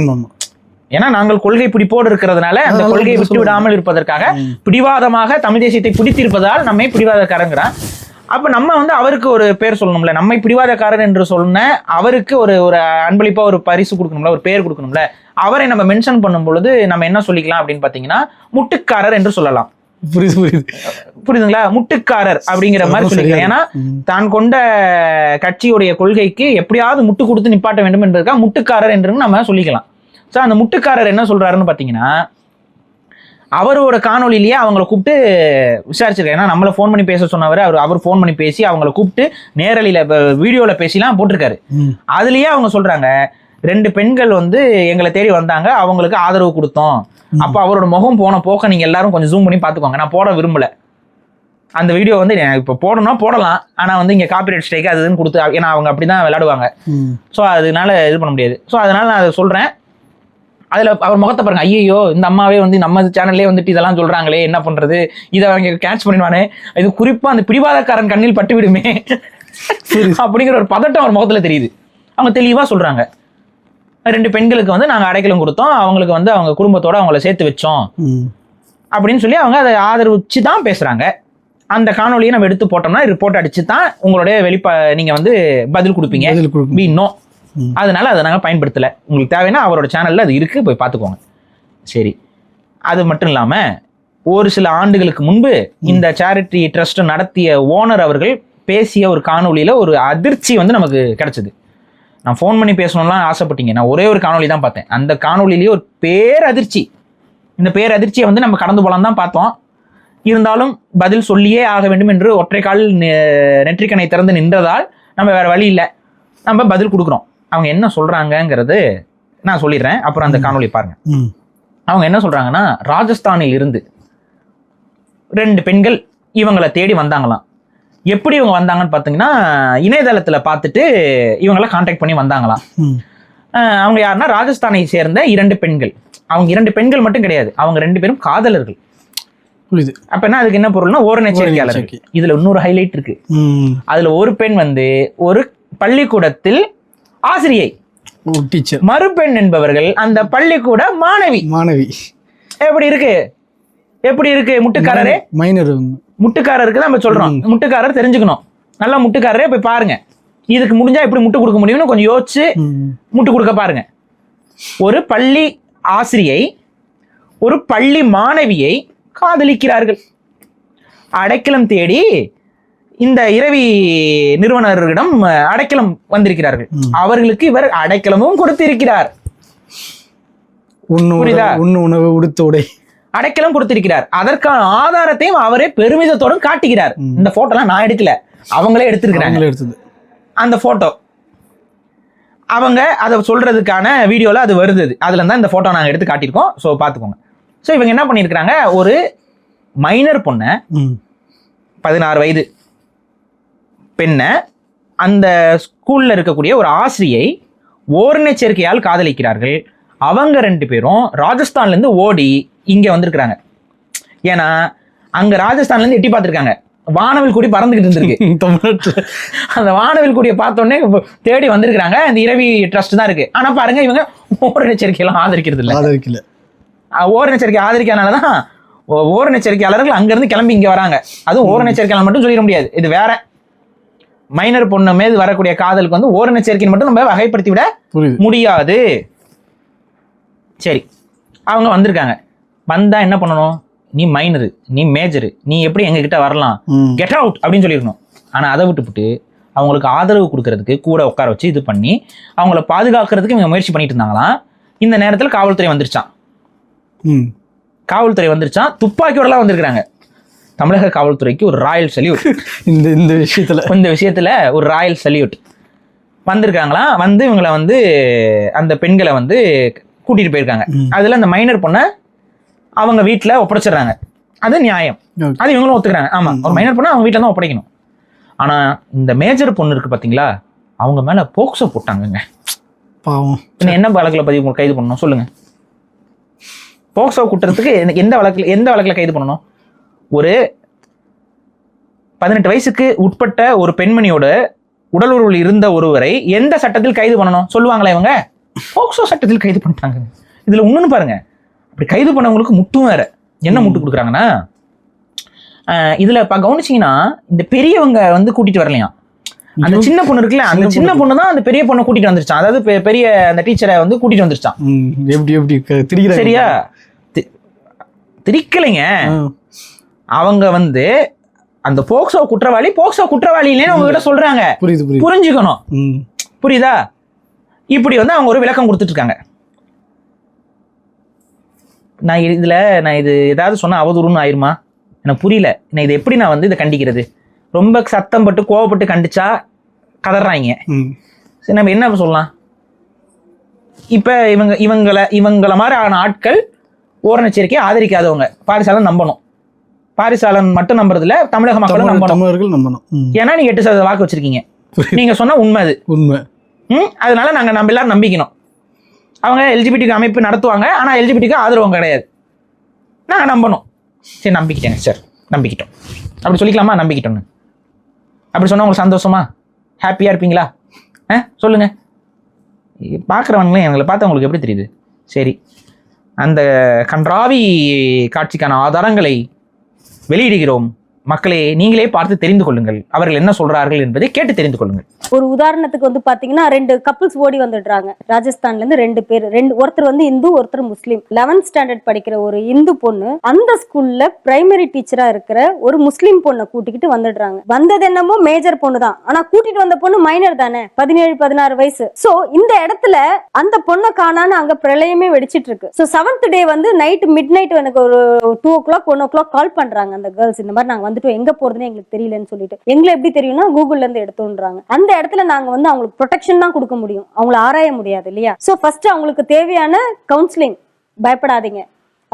ஏன்னா நாங்கள் கொள்கை பிடிப்போடு இருக்கிறதுனால அந்த கொள்கையை விட்டு விடாமல் இருப்பதற்காக பிடிவாதமாக தமிழ் தேசியத்தை பிடித்திருப்பதால் நம்மை பிடிவாதக்காரங்கிறான். அப்ப நம்ம வந்து அவருக்கு ஒரு பேர் சொல்லணும்ல, நம்மை பிடிவாதக்காரர் என்று சொன்ன அவருக்கு ஒரு ஒரு அன்பளிப்பா ஒரு பரிசு கொடுக்கணும்ல, ஒரு பேர் கொடுக்கணும்ல. அவரை நம்ம மென்ஷன் பண்ணும் பொழுது நம்ம என்ன சொல்லிக்கலாம் அப்படின்னு பாத்தீங்கன்னா முட்டுக்காரர் என்று சொல்லலாம். புரியுதுங்களா? முட்டுக்காரர் அப்படிங்கிற மாதிரி சொல்லிக்கலாம். ஏன்னா தான் கொண்ட கட்சியுடைய கொள்கைக்கு எப்படியாவது முட்டு கொடுத்து நிப்பாட்ட வேண்டும் என்பதற்காக முட்டுக்காரர் என்று நம்ம சொல்லிக்கலாம். ஸோ அந்த முட்டுக்காரர் என்ன சொல்றாருன்னு பாத்தீங்கன்னா, அவரோட காணொலியிலேயே அவங்கள கூப்பிட்டு விசாரிச்சிருக்காரு. ஏன்னா நம்மளை ஃபோன் பண்ணி பேச சொன்னவர் அவர் ஃபோன் பண்ணி பேசி அவங்கள கூப்பிட்டு நேரலையில வீடியோல பேசிலாம் போட்டிருக்காரு. அதுலயே அவங்க சொல்றாங்க, 2 பெண்கள் வந்து எங்களை தேடி வந்தாங்க, அவங்களுக்கு ஆதரவு கொடுத்தோம். அப்ப அவரோட முகம் போன போக்க நீங்க எல்லாரும் கொஞ்சம் ஜூம் பண்ணி பாத்துக்கோங்க. நான் போட விரும்பல அந்த வீடியோ வந்து. இப்ப போடணும்னா போடலாம், ஆனா வந்து இங்க காப்பிரைட் ஸ்ட்ரைக் அதுன்னு கொடுத்து, ஏன்னா அவங்க அப்படிதான் விளையாடுவாங்க. ஸோ அதனால இது பண்ண முடியாது. ஸோ அதனால நான் அதை சொல்றேன். அதுல அவர் முகத்தை பாருங்க, ஐயோ இந்த அம்மாவே வந்து நம்ம சேனல்லே வந்துட்டு இதெல்லாம் சொல்றாங்களே, என்ன பண்றது, இதை அவங்க கேட்ச் பண்ணிடுவானே, இது குறிப்பா அந்த பிடிவாதக்காரன் கண்ணில் பட்டு விடுமே அப்படிங்கிற ஒரு பதட்டம் அவர் முகத்துல தெரியுது. அவங்க தெளிவா சொல்றாங்க, 2 பெண்களுக்கு வந்து நாங்க அடைக்கலம் கொடுத்தோம், அவங்களுக்கு வந்து அவங்க குடும்பத்தோட அவங்கள சேர்த்து வச்சோம் அப்படின்னு சொல்லி அவங்க அதை ஆதரவிச்சு தான் பேசுறாங்க. அந்த காணொலியை நம்ம எடுத்து போட்டோம்னா ரிப்போர்ட் அடிச்சு தான் உங்களுடைய நீங்க வந்து பதில் கொடுப்பீங்க. அதனால அதை நாங்கள் பயன்படுத்தல. உங்களுக்கு தேவைன்னா அவரோட சேனல்ல அது இருக்கு, போய் பார்த்துக்கோங்க. சரி, அது மட்டும் இல்லாம ஒரு சில ஆண்டுகளுக்கு முன்பு இந்த சேரிட்டி ட்ரஸ்ட் நடத்திய ஓனர் அவர்கள் பேசிய ஒரு காணொலியில ஒரு அதிர்ச்சி வந்து நமக்கு கிடைச்சது. நான் ஃபோன் பண்ணி பேசணும்லாம் ஆசைப்பட்டீங்க, நான் ஒரே ஒரு காணொலி தான் பார்த்தேன். அந்த காணொலியிலேயே ஒரு பேரதிர்ச்சி. இந்த பேரதிர்ச்சியை வந்து நம்ம கடந்து போலாம் தான் பார்த்தோம். இருந்தாலும் பதில் சொல்லியே ஆக வேண்டும் என்று ஒற்றை கால் நெற்றிக்கணை திறந்து நின்றதால் நம்ம வேற வழி இல்லை, நம்ம பதில் கொடுக்குறோம். அவங்க என்ன சொல்றாங்கிறது நான் சொல்லிடுறேன், அப்புறம் அந்த காணொலி பாருங்க. அவங்க என்ன சொல்றாங்கன்னா, ராஜஸ்தானில் இருந்து 2 பெண்கள் இவங்களை தேடி வந்தாங்களாம். எப்படி இவங்க வந்தாங்கன்னு பார்த்தீங்கன்னா, இணையதளத்தில் பார்த்துட்டு இவங்களை கான்டாக்ட் பண்ணி வந்தாங்களாம். அவங்க யாருன்னா ராஜஸ்தானை சேர்ந்த 2 பெண்கள். அவங்க 2 பெண்கள் மட்டும் கிடையாது, அவங்க 2 பேரும் காதலர்கள். அப்ப என்ன, அதுக்கு என்ன பொருள்னா ஓரினச்சேர்க்கையாளர். இதுல இன்னொரு ஹைலைட் இருக்கு. அதுல ஒரு பெண் வந்து ஒரு பள்ளிக்கூடத்தில் ஆசிரியை, டீச்சர். மறுபெண் என்பவர்கள் அந்த பள்ளிக்கூட மாணவி. எப்படி இருக்கு முட்டுக்காரரே? மைனர் முட்டுக்காரருக்கு தான் நம்ம சொல்றோம். முட்டுக்காரர் தெரிஞ்சுக்கணும், நல்லா முட்டுக்காரரே போய் பாருங்க. இதுக்கு முடிஞ்சா எப்படி முட்டு கொடுக்க முடியும்னு கொஞ்சம் யோசிச்சு முட்டு கொடுக்க பாருங்க. ஒரு பள்ளி ஆசிரியை ஒரு பள்ளி மாணவியை காதலிக்கிறார்கள். அடைக்கலம் தேடி இந்த இரவி நிறுவனரிடம் அடைக்கலம் வந்திருக்கிறார்கள். அவர்களுக்கு இவர் அடைக்கலமும் கொடுத்திருக்கிறார். உணவு உடுத்த உடை அடைக்கலம் கொடுத்திருக்கிறார். அதற்கான ஆதாரத்தையும் அவரே பெருமிதத்தோடு காட்டுகிறார். இந்த போட்டோலாம் நான் எடுக்கல, அவங்களே எடுத்திருக்கிறாங்க. அந்த போட்டோ அவங்க அதை சொல்றதுக்கான வீடியோல அது வருது. அதுல தான் இந்த போட்டோ நாங்க எடுத்து காட்டியிருக்கோம். ஸோ பாத்துக்கோங்க. ஸோ இவங்க என்ன பண்ணியிருக்கிறாங்க, ஒரு மைனர் பொண்ணை 16 வயது பெண்ணை அந்த ஸ்கூல்ல இருக்கக்கூடிய ஒரு ஆசிரியை ஓரினச்சேர்க்கையால் காதலிக்கிறார்கள். அவங்க 2 பேரும் ராஜஸ்தான்ல இருந்து ஓடி இங்க வந்திருக்கிறாங்க. ஏன்னா அங்க ராஜஸ்தான்ல இருந்து எட்டி பார்த்திருக்காங்க, வானவில் கூடி பறந்துகிட்டு இருந்திருக்கு. அந்த வானவில் கூடிய பார்த்தோன்னே தேடி வந்திருக்கிறாங்க. இந்த இரவி ட்ரஸ்ட் தான் இருக்கு. ஆனா பாருங்க, இவங்க ஓரினச்சேர்க்கையெல்லாம் ஆதரிக்கிறது இல்லை. ஓரினச்சேர்க்கை ஆதரிக்காதனாலதான் ஓரினச்சேர்க்கையாளர்கள் அங்கிருந்து கிளம்பி இங்க வராங்க. அதுவும் ஓரினச்சேர்க்கையாளர் மட்டும் சொல்லிட முடியாது, இது வேற. மைனர் பொண்ணு மீது வரக்கூடிய காதலுக்கு வந்து ஓரினச்சேர்க்கையை மட்டும் நம்ம வகைப்படுத்தி விட முடியாது. சரி, அவங்க வந்திருக்காங்க. வந்தா என்ன பண்ணணும், நீ மைனரு, நீ மேஜரு, நீ எப்படி எங்க கிட்ட வரலாம், கெட் அவுட் அப்படின்னு சொல்லிருக்கணும். ஆனா அதை விட்டுவிட்டு அவங்களுக்கு ஆதரவு கொடுக்கறதுக்கு கூட உட்கார வச்சு இது பண்ணி அவங்கள பாதுகாக்கிறதுக்கு இவங்க முயற்சி பண்ணிட்டு இருந்தாங்களாம். இந்த நேரத்தில் காவல்துறை வந்துருச்சான். துப்பாக்கியோடலாம் வந்திருக்கிறாங்க. தமிழக காவல்துறைக்கு ஒரு ராயல் சல்யூட். இந்த விஷயத்துல ஒரு ராயல் சல்யூட் வந்திருக்காங்களாம். வந்து இவங்களை வந்து அந்த பெண்களை வந்து கூட்டிட்டு போயிருக்காங்க. அதுல அந்த மைனர் பொண்ணை அவங்க வீட்டுல ஒப்படைச்சிடுறாங்க. அது நியாயம், அது இவங்களும் ஒத்துக்கிறாங்க. ஆமா, ஒரு மைனர் பொண்ணை அவங்க வீட்டுல தான் ஒப்படைக்கணும். ஆனா இந்த மேஜர் பொண்ணு இருக்கு பாத்தீங்களா, அவங்க மேல போக்சோ போட்டாங்கங்க. பாவம். இன்னும் என்ன வழக்குல கைது பண்ணணும் சொல்லுங்க. போக்சோ குற்றத்துக்கு எந்த வழக்குல கைது பண்ணணும்? ஒரு 18 வயசுக்கு உட்பட்ட ஒரு பெண்மணியோட உடல் உறவில் இருந்த ஒருவரை எந்த சட்டத்தில் கைது பண்ணணும் சொல்லுவாங்களா இவங்க? போக்சோ சட்டத்தில் கைது பண்ணிட்டாங்க. இதுல ஒண்ணுன்னு பாருங்க, அப்படி கைது பண்ணவங்களுக்கு முட்டும் வேற. என்ன முட்டு கொடுக்குறாங்கன்னா, இதுல கவனிச்சிங்கன்னா இந்த பெரியவங்க வந்து கூட்டிட்டு வரலையாம். அந்த சின்ன பொண்ணு இருக்குல்ல, அந்த சின்ன பொண்ணு தான் அந்த பெரிய பொண்ணை கூட்டிட்டு வந்துருச்சான். அதாவது பெரிய அந்த டீச்சரை வந்து கூட்டிட்டு வந்துருச்சான். எப்படி சரியா? திரிக்கலைங்க. அவங்க வந்து அந்த போக்சோ குற்றவாளினே உங்ககிட்ட சொல்றாங்க. புரிஞ்சுக்கணும். புரியுதா? இப்படி வந்து அவங்க ஒரு விளக்கம் கொடுத்துட்டு இருக்காங்க. நான் இது ஏதாவது சொன்னா அவதூறுன்னு ஆயிருமா? எனக்கு புரியல. நான் இது எப்படி நான் வந்து இதை கண்டிக்கிறது? ரொம்ப சத்தம் பட்டு கோவப்பட்டு கண்டிச்சா கதறாங்க. சரி, நம்ம என்ன சொல்லலாம்? இப்ப இவங்கள மாதிரி ஆன ஆட்கள் ஓரணச்சேரிக்கையை ஆதரிக்காதவங்க பாரிசாலன் நம்பணும். பாரிசாலன் மட்டும் நம்புறதுல தமிழக மக்களும் நம்பணும். ஏன்னா நீங்க 8% வாக்கு வச்சிருக்கீங்க. நீங்க சொன்னா உண்மை, அது உண்மை. அதனால நம்ம எல்லாரும் நம்பிக்கணும். அவங்க எல்ஜிபிடிக்கு அமைப்பு நடத்துவாங்க, ஆனா எல்ஜிபிடிக்கு ஆதரவும் கிடையாது. நாங்க நம்பணும். சரி, நம்பிக்கிட்டேங்க சார், நம்பிக்கிட்டோம். அப்படி சொல்லிக்கலாமா? நம்பிக்கிட்டோன்னு அப்படி சொன்னா உங்களுக்கு சந்தோஷமா, ஹாப்பியா இருப்பீங்களா? சொல்லுங்க. பார்க்குறவங்களே எங்களை பார்த்தா உங்களுக்கு எப்படி தெரியுது? சரி, அந்த கன்றாவி காட்சிக்கான ஆதாரங்களை வெளியிடுகிறோம். மக்களே, நீங்களே பார்த்து தெரிந்து கொள்ளுங்கள், அவர்கள் என்ன சொல்றார்கள் என்பதை கேட்டு தெரிந்து கொள்ளுங்கள். ஒரு உதாரணத்துக்கு வந்து பாத்தீங்கன்னா 2 கப்பிள்ஸ் ஓடி வந்துடுறாங்க ராஜஸ்தான்ல இருந்து. 2 பேர், ஒருத்தர் வந்து இந்து, ஒருத்தர் முஸ்லீம். 11th ஸ்டாண்டர்ட் படிக்கிற ஒரு இந்து பொண்ணு அந்த ஸ்கூல்ல பிரைமரி டீச்சரா இருக்கிற ஒரு முஸ்லீம் பொண்ணை கூட்டிக்கிட்டு வந்துடுறாங்க. வந்தது என்னமோ மேஜர் பொண்ணு தான், ஆனா கூட்டிட்டு வந்த பொண்ணு மைனர் தானே, 17-16 வயசு. சோ இந்த இடத்துல அந்த பொண்ணை காணான்னு அங்க பிரளயமே வெடிச்சிட்டு இருக்கு. சோ 7th டே வந்து மிட் நைட் எனக்கு ஒரு 2 o'clock 1 o'clock கால் பண்றாங்க அந்த கேர்ள்ஸ். இந்த மாதிரி நாங்க வந்துட்டு எங்க போறதுன்னு எங்களுக்கு தெரியலன்னு சொல்லிட்டு. எங்களை எப்படி தெரியும்னா கூகுள்ல இருந்து எடுத்துன்றாங்க. அந்த இடத்துல நாங்க வந்து அவங்களுக்கு ப்ரொடெக்ஷன் தான் கொடுக்க முடியும், அவங்கள ஆராய முடியாது இல்லையா? சோ ஃபர்ஸ்ட் அவங்களுக்கு தேவையான கவுன்சிலிங். பயப்படாதீங்க,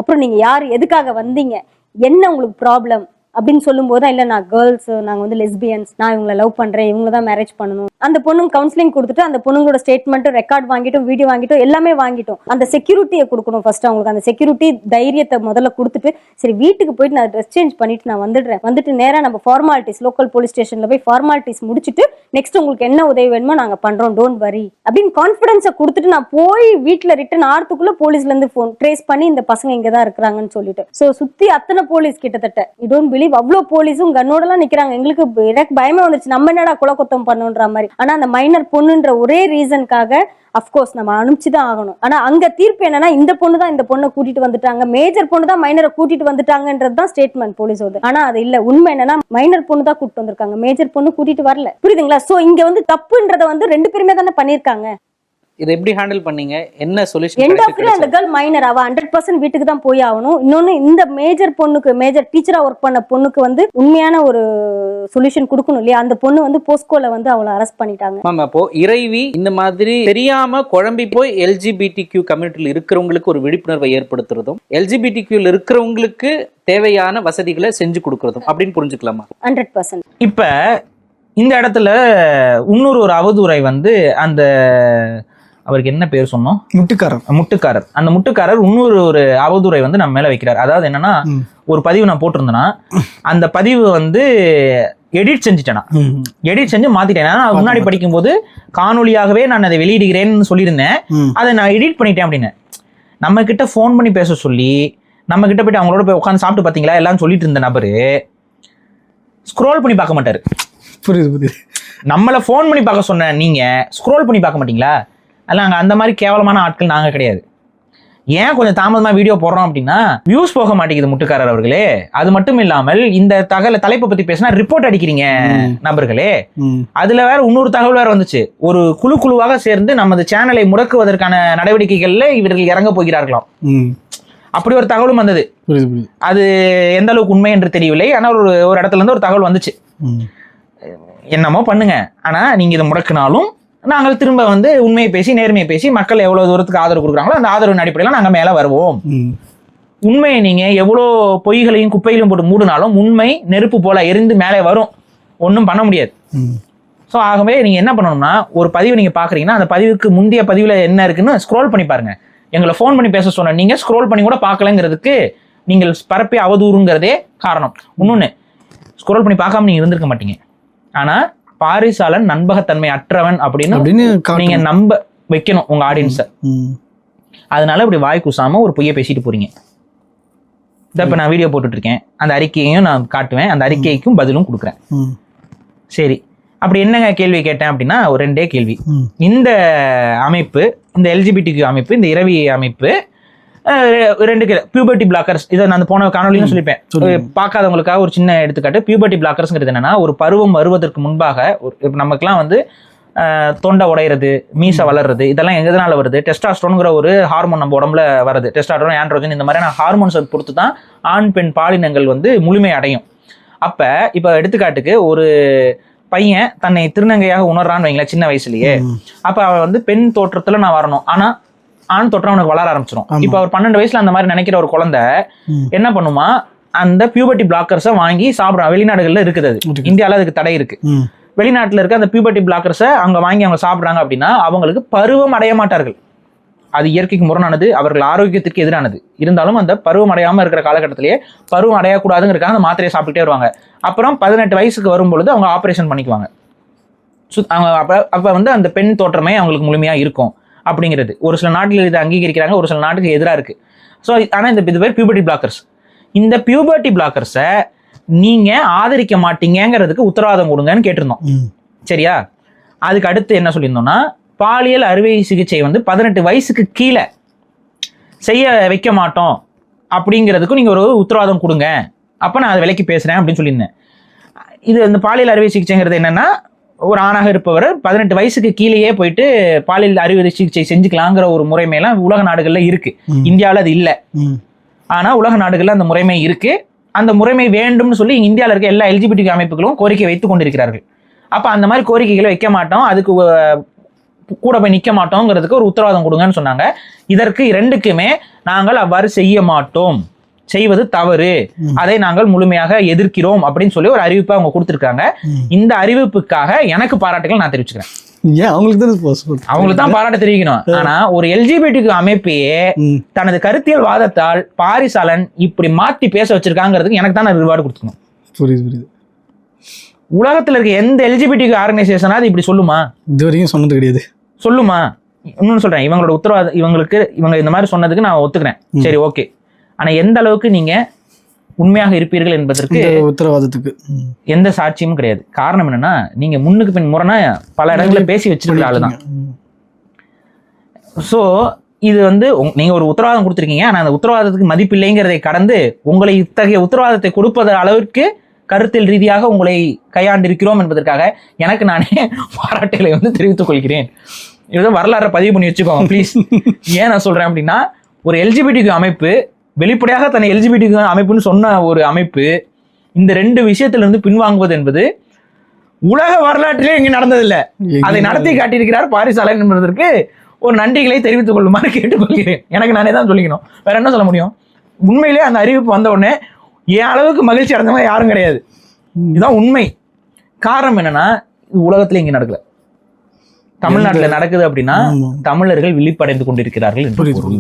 அப்புறம் நீங்க யார், எதுக்காக வந்தீங்க, என்ன உங்களுக்கு ப்ராப்ளம் அப்படின்னு சொல்லும் போது, இல்ல நான் கேர்ள்ஸ், நாங்க வந்து லெஸ்பியன்ஸ், நான் இவங்களை லவ் பண்றேன், இவங்க தான் மேரேஜ் பண்ணணும். அந்த பொண்ணுங்க கவுன்சிலிங் கொடுத்துட்டு அந்த பொண்ணுங்களோட ஸ்டேட்மெண்ட் ரெக்கார்ட் வாங்கிட்டோம், வீடியோ வாங்கிட்டோம், எல்லாமே வாங்கிட்டோம். அந்த செக்யூரிட்டியை கொடுக்கணும் ஃபர்ஸ்ட். அவங்களுக்கு அந்த செக்யூரிட்டி தைரியத்தை முதல்ல கொடுத்துட்டு, சரி வீட்டுக்கு போயிட்டு நான் ட்ரெஸ் சேஞ்ச் பண்ணிட்டு நான் வந்துட்டு நேரா நம்ம ஃபார்மாலிட்டிஸ் லோக்கல் போலீஸ் ஸ்டேஷன்ல போய் ஃபார்மாலிட்டிஸ் முடிச்சுட்டு நெக்ஸ்ட் உங்களுக்கு என்ன உதவி வேணுமோ நாங்க பண்றோம், டோன்ட் வரி அப்படின்னு கான்பிடன்ஸை கொடுத்துட்டு நான் போய் வீட்டுல ரிட்டர்ன் ஆறதுக்குள்ள போலீஸ்ல இருந்து போன் ட்ரேஸ் பண்ணி இந்த பசங்க இங்கதான் இருக்கிறாங்கன்னு சொல்லிட்டு. சோ சுத்தி அத்தனை போலீஸ் கிட்டத்தட்ட, யூ டோன்ட் பிலீவ், அவ்வளோ போலீஸும் கன்னோட எல்லாம் நிக்கிறாங்க. எனக்கு பயமே வந்துருச்சு, நம்ம என்னடா குலக்குத்தம் பண்ணுன்ற மாதிரி. ஆனா அந்த மைனர் பொண்ணுன்ற ஒரே ரீசனுக்காக அப்கோர்ஸ் நம்ம அனுப்பிச்சுதான் ஆகணும். ஆனா அங்க தீர்ப்பு என்னன்னா, இந்த பொண்ணு தான் இந்த பொண்ணை கூட்டிட்டு வந்துட்டாங்க, மேஜர் பொண்ணு தான் மைனரை கூட்டிட்டு வந்துட்டாங்கன்றதுதான் ஸ்டேட்மெண்ட் போலீஸோட. ஆனா அது இல்ல, உண்மை என்னன்னா மைனர் பொண்ணு தான் கூட்டிட்டு வந்திருக்காங்க, மேஜர் பொண்ணு கூட்டிட்டு வரல. புரியுதுங்களா? சோ இங்க வந்து தப்புன்றத வந்து 2 பேருமே தானே பண்ணிருக்காங்க. இதை எப்படி ஹேண்டில் பண்ணீங்க? என்ன சொல்யூஷன்? எண்ட் ஆஃப் தி அந்த கேர்ள் மைனர், அவ 100% வீட்டுக்கு தான் போய் ஆகணும். இன்னொன்னு, இந்த மேஜர் பொண்ணுக்கு, மேஜர் டீச்சரா ஒர்க் பண்ண பொண்ணுக்கு வந்து உண்மையான ஒரு சொல்யூஷன் கொடுக்கணும் இல்லையா? அந்த பொண்ணு வந்து போஸ்கோல வந்து அவளை அரெஸ்ட் பண்ணிட்டாங்க. மேம், அப்போ இறைவி இந்த மாதிரி தெரியாம குழம்பி போய் LGBTQ கம்யூனிட்டியில் இருக்கிறவங்களுக்கு ஒரு விழிப்புணர்வை ஏற்படுத்துறதும், LGBTQ இருக்கிறவங்களுக்கு தேவையான வசதிகளை செஞ்சு கொடுக்கறதும் அப்படின்னு புரிஞ்சுக்கலாமா? 100%. இப்ப இந்த இடத்துல இன்னொரு ஒரு அவதூறை வந்து அந்த அவருக்கு என்ன பேர் சொன்னோம், முட்டுக்காரர். அந்த முட்டுக்காரர் இன்னொரு ஒரு அவதூறை வந்து நம்ம மேல வைக்கிறார். அதாவது என்னன்னா, ஒரு பதிவு நான் போட்டிருந்தேன்னா அந்த பதிவு வந்து எடிட் செஞ்சு மாத்திட்டேன். நான் முன்னாடி படிக்கும்போது காணொலியாகவே நான் அதை வெளியிடுகிறேன்னு சொல்லியிருந்தேன், அதை நான் எடிட் பண்ணிட்டேன் அப்படின்னு. நம்ம கிட்ட ஃபோன் பண்ணி பேச சொல்லி, நம்ம கிட்ட போயிட்டு அவங்களோட போய் உட்காந்து சாப்பிட்டு பார்த்தீங்களா எல்லாம் சொல்லிட்டு இருந்த நபரு ஸ்க்ரோல் பண்ணி பார்க்க மாட்டாரு. புரியுது. நம்மளை ஃபோன் பண்ணி பார்க்க சொன்ன நீங்க ஸ்க்ரோல் பண்ணி பார்க்க மாட்டீங்களா? அல்ல, அங்கே அந்த மாதிரி கேவலமான ஆட்கள் நாங்கள் கிடையாது. ஏன் கொஞ்சம் தாமதமாக வீடியோ போடுறோம் அப்படின்னா, வியூஸ் போக மாட்டேங்குது முட்டுக்காரர் அவர்களே. அது மட்டும் இல்லாமல் இந்த தலைப்பை பத்தி பேசினா ரிப்போர்ட் அடிக்கிறீங்க நபர்களே. அதுல வேற இன்னொரு தகவல் வேற வந்துச்சு. ஒரு குழுவாக சேர்ந்து நமது சேனலை முடக்குவதற்கான நடவடிக்கைகள்ல இவர்கள் இறங்க போகிறார்களாம். அப்படி ஒரு தகவலும் வந்தது. அது எந்த அளவுக்கு உண்மை என்று தெரியவில்லை. ஆனால் ஒரு இடத்துல இருந்து ஒரு தகவல் வந்துச்சு. என்னமோ பண்ணுங்க, ஆனா நீங்க இதை முடக்கினாலும் நாங்கள் திரும்ப வந்து உண்மையை பேசி நேர்மையை பேசி மக்கள் எவ்வளவு தூரத்துக்கு ஆதரவு கொடுக்குறாங்களோ அந்த ஆதரவின் அடிப்படையில் நாங்கள் மேலே வருவோம். உண்மையை நீங்க எவ்வளோ பொய்களையும் குப்பையிலும் போட்டு மூடினாலும் உண்மை நெருப்பு போல எரிந்து மேலே வரும், ஒன்றும் பண்ண முடியாது. ஸோ ஆகவே நீங்கள் என்ன பண்ணணும்னா ஒரு பதிவு நீங்கள் பார்க்குறீங்கன்னா அந்த பதிவுக்கு முந்தைய பதிவில் என்ன இருக்குன்னு ஸ்க்ரோல் பண்ணி பாருங்க. எங்களை ஃபோன் பண்ணி பேச சொன்ன நீங்கள் ஸ்க்ரோல் பண்ணி கூட பார்க்கலங்கிறதுக்கு நீங்கள் பரப்பி அவதூறுங்கிறதே காரணம். இன்னொன்று, ஸ்க்ரோல் பண்ணி பார்க்காம நீங்கள் இருந்திருக்க மாட்டீங்க. ஆனால் பாரிசாலன் நண்பகத்தன்மை அற்றவன் அப்படின்னு நீங்க நம்ப வைக்கணும் உங்க ஆடியன்ஸை. அதனால இப்படி வாய் கூசாம ஒரு பொய்யை பேசிட்டு போறீங்க. இதை இப்போ நான் வீடியோ போட்டுட்டு இருக்கேன், அந்த அறிக்கையையும் நான் காட்டுவேன், அந்த அறிக்கைக்கும் பதிலும் கொடுக்குறேன். சரி, அப்படி என்னங்க கேள்வி கேட்டேன் அப்படின்னா ஒரு 2 கேள்வி. இந்த அமைப்பு, இந்த எல்ஜிபிடிக்யூ அமைப்பு, இந்த இரவி அமைப்பு 2 பியூபர்ட்டி பிளாக்கர்ஸ், இதை நான் போன காணொலியும் சொல்லிப்பேன், பார்க்காதவங்களுக்காக ஒரு சின்ன எடுத்துக்காட்டு. பியூபர்ட்டி பிளாக்கர்ஸ்ங்கிறது என்னன்னா, ஒரு பருவம் வருவதற்கு முன்பாக நமக்குலாம் வந்து தொண்டை உடையிறது, மீசை வளர்றது, இதெல்லாம் எதனால வருது? டெஸ்டாஸ்ட்ரோனுங்கிற ஒரு ஹார்மோன் நம்ம உடம்புல வருது. டெஸ்டாஸ்ட்ரோன், ஆண்ட்ரோஜன், இந்த மாதிரியான ஹார்மோன்ஸை பொறுத்து தான் ஆண் பெண் பாலினங்கள் வந்து முழுமை அடையும். அப்போ இப்போ எடுத்துக்காட்டுக்கு ஒரு பையன் தன்னை திருநங்கையாக உணர்றான்னு வைங்களேன் சின்ன வயசுலயே, அப்போ அவன் வந்து பெண் தோற்றத்துல நான் வரணும், ஆனா ஆண் தோற்றம் அவனுக்கு வளர ஆரம்பிச்சிடும். இப்போ அவர் 12 வயசுல அந்த மாதிரி நினைக்கிற ஒரு குழந்தை என்ன பண்ணுமா, அந்த பியூபர்ட்டி பிளாக்கர்ஸை வாங்கி சாப்பிடுறான். வெளிநாடுகள்ல இருக்குது, அது இந்தியாவில் அதுக்கு தடை இருக்கு. வெளிநாட்டில் இருக்க அந்த பியூபர்ட்டி பிளாக்கர்ஸை அவங்க வாங்கி அவங்க சாப்பிட்றாங்க அப்படின்னா அவங்களுக்கு பருவம் அடைய மாட்டார்கள். அது இயற்கைக்கு முரணானது, அவர்கள் ஆரோக்கியத்துக்கு எதிரானது. இருந்தாலும் அந்த பருவம் அடையாமல் இருக்கிற காலகட்டத்திலேயே பருவம் அடையக்கூடாதுங்கிறதுக்காக அந்த மாத்திரையை சாப்பிட்டுட்டே வருவாங்க. அப்புறம் 18 வயசுக்கு வரும்பொழுது அவங்க ஆப்ரேஷன் பண்ணிக்குவாங்க. அவங்க அப்போ வந்து அந்த பெண் தோற்றமே அவங்களுக்கு முழுமையாக இருக்கும் அப்படிங்கிறது. ஒரு சில நாட்டில் இதை அங்கீகரிக்கிறாங்க, ஒரு சில நாட்டுக்கு எதிராக இருக்குது. ஸோ ஆனால் இது பேர் பியூபர்ட்டி பிளாக்கர்ஸ். இந்த பியூபர்ட்டி பிளாக்கர்ஸை நீங்கள் ஆதரிக்க மாட்டீங்கிறதுக்கு உத்தரவாதம் கொடுங்கன்னு கேட்டிருந்தோம். சரியா? அதுக்கு அடுத்து என்ன சொல்லியிருந்தோம்னா, பாலியல் அறுவை சிகிச்சை வந்து 18 வயசுக்கு கீழே செய்ய வைக்க மாட்டோம் அப்படிங்கிறதுக்கும் நீங்கள் ஒரு உத்தரவாதம் கொடுங்க, அப்போ நான் அதை விலைக்கு பேசுகிறேன் அப்படின்னு சொல்லியிருந்தேன். இது இந்த பாலியல் அறுவை சிகிச்சைங்கிறது என்னென்னா, ஒரு ஆணாக இருப்பவர் 18 வயசுக்கு கீழேயே போயிட்டு பாலியல் அறுவை சிகிச்சை செஞ்சுக்கலாங்கிற ஒரு முறைமையெல்லாம் உலக நாடுகளில் இருக்குது. இந்தியாவில் அது இல்லை, ஆனால் உலக நாடுகளில் அந்த முறைமை இருக்குது. அந்த முறைமை வேண்டும்னு சொல்லி இந்தியாவில் இருக்க எல்லா எல்ஜிபிடி அமைப்புகளும் கோரிக்கை வைத்து கொண்டிருக்கிறார்கள். அப்போ அந்த மாதிரி கோரிக்கைகளை வைக்க மாட்டோம், அதுக்கு கூட போய் நிற்க மாட்டோங்கிறதுக்கு ஒரு உத்தரவாதம் கொடுங்கன்னு சொன்னாங்க. இதற்கு 2க்குமே நாங்கள் அவ்வாறு செய்ய மாட்டோம், செய்வது தவறு, அதை நாங்கள் முழுமையாக எதிர்க்கிறோம் அப்படின்னு சொல்லி ஒரு அறிவிப்பை அவங்க கொடுத்துருக்காங்க. இந்த அறிவிப்புக்காக எனக்கு பாராட்டுகள் நான் தெரிவிச்சுக்கிறேன். அவங்களுக்கு தான் பாராட்ட தெரிவிக்கணும். ஆனா ஒரு எல்ஜிபிடி அமைப்பையே தனது கருத்தியல் வாதத்தால் பாரிசாலன் இப்படி மாத்தி பேச வச்சிருக்காங்கிறதுக்கு எனக்கு தான் ரிவார்டு கொடுத்துக்கணும். புரியுது. உலகத்துல இருக்க எந்த எல்ஜிபிடி ஆர்கனைசேஷனாவது இப்படி சொல்லுமா? இது வரைக்கும் சொன்னது கிடையாது. சொல்லுமா? இன்னொன்னு சொல்றேன், இவங்களோட உத்தரவாதம், இவங்க இந்த மாதிரி சொன்னதுக்கு நான் ஒத்துக்கிறேன், சரி ஓகே. ஆனா எந்த அளவுக்கு நீங்க உண்மையாக இருப்பீர்கள் என்பதற்கு உத்தரவாதத்துக்கு எந்த சாட்சியும் கிடையாது. காரணம் என்னன்னா, நீங்க முன்னுக்கு பின் முரணா பல இடங்களில் பேசி வச்சிருக்கிற ஆளுதான். ஸோ இது வந்து நீங்க ஒரு உத்தரவாதம் கொடுத்துருக்கீங்க, ஆனா அந்த உத்தரவாதத்துக்கு மதிப்பில்லைங்கிறதை கடந்து உங்களை இத்தகைய உத்தரவாதத்தை கொடுப்பது அளவிற்கு கருத்தியல் ரீதியாக உங்களை கையாண்டிருக்கிறோம் என்பதற்காக எனக்கு நானே பாராட்டுகளை வந்து தெரிவித்துக் கொள்கிறேன். இதை வரலாறு பதிவு பண்ணி வச்சுக்கோங்க ப்ளீஸ். ஏன் நான் சொல்றேன் அப்படின்னா, ஒரு எல்ஜிபிடி அமைப்பு வெளிப்படையாக தன்னை எல்ஜிபிடி அமைப்புன்னு சொன்ன ஒரு அமைப்பு இந்த 2 விஷயத்திலிருந்து பின்வாங்குவது என்பது உலக வரலாற்றிலே இங்கே நடந்ததில்லை. அதை நடத்தி காட்டியிருக்கிறார் பாரிசாலன் என்பதற்கு ஒரு நன்றிகளை தெரிவித்துக் கொள்ளுமாறு கேட்டுக்கொள்கிறேன். எனக்கு நானே தான் சொல்லிக்கணும், வேற என்ன சொல்ல முடியும்? உண்மையிலே அந்த அறிவிப்பு வந்த உடனே என் அளவுக்கு மகிழ்ச்சி அடைஞ்சவங்க யாரும் கிடையாது. இதுதான் உண்மை. காரணம் என்னன்னா, இது உலகத்துல இங்க நடக்கல, தமிழ்நாட்டுல நடக்குது அப்படின்னா தமிழர்கள் விழிப்படைந்து கொண்டிருக்கிறார்கள் என்று பொருள்.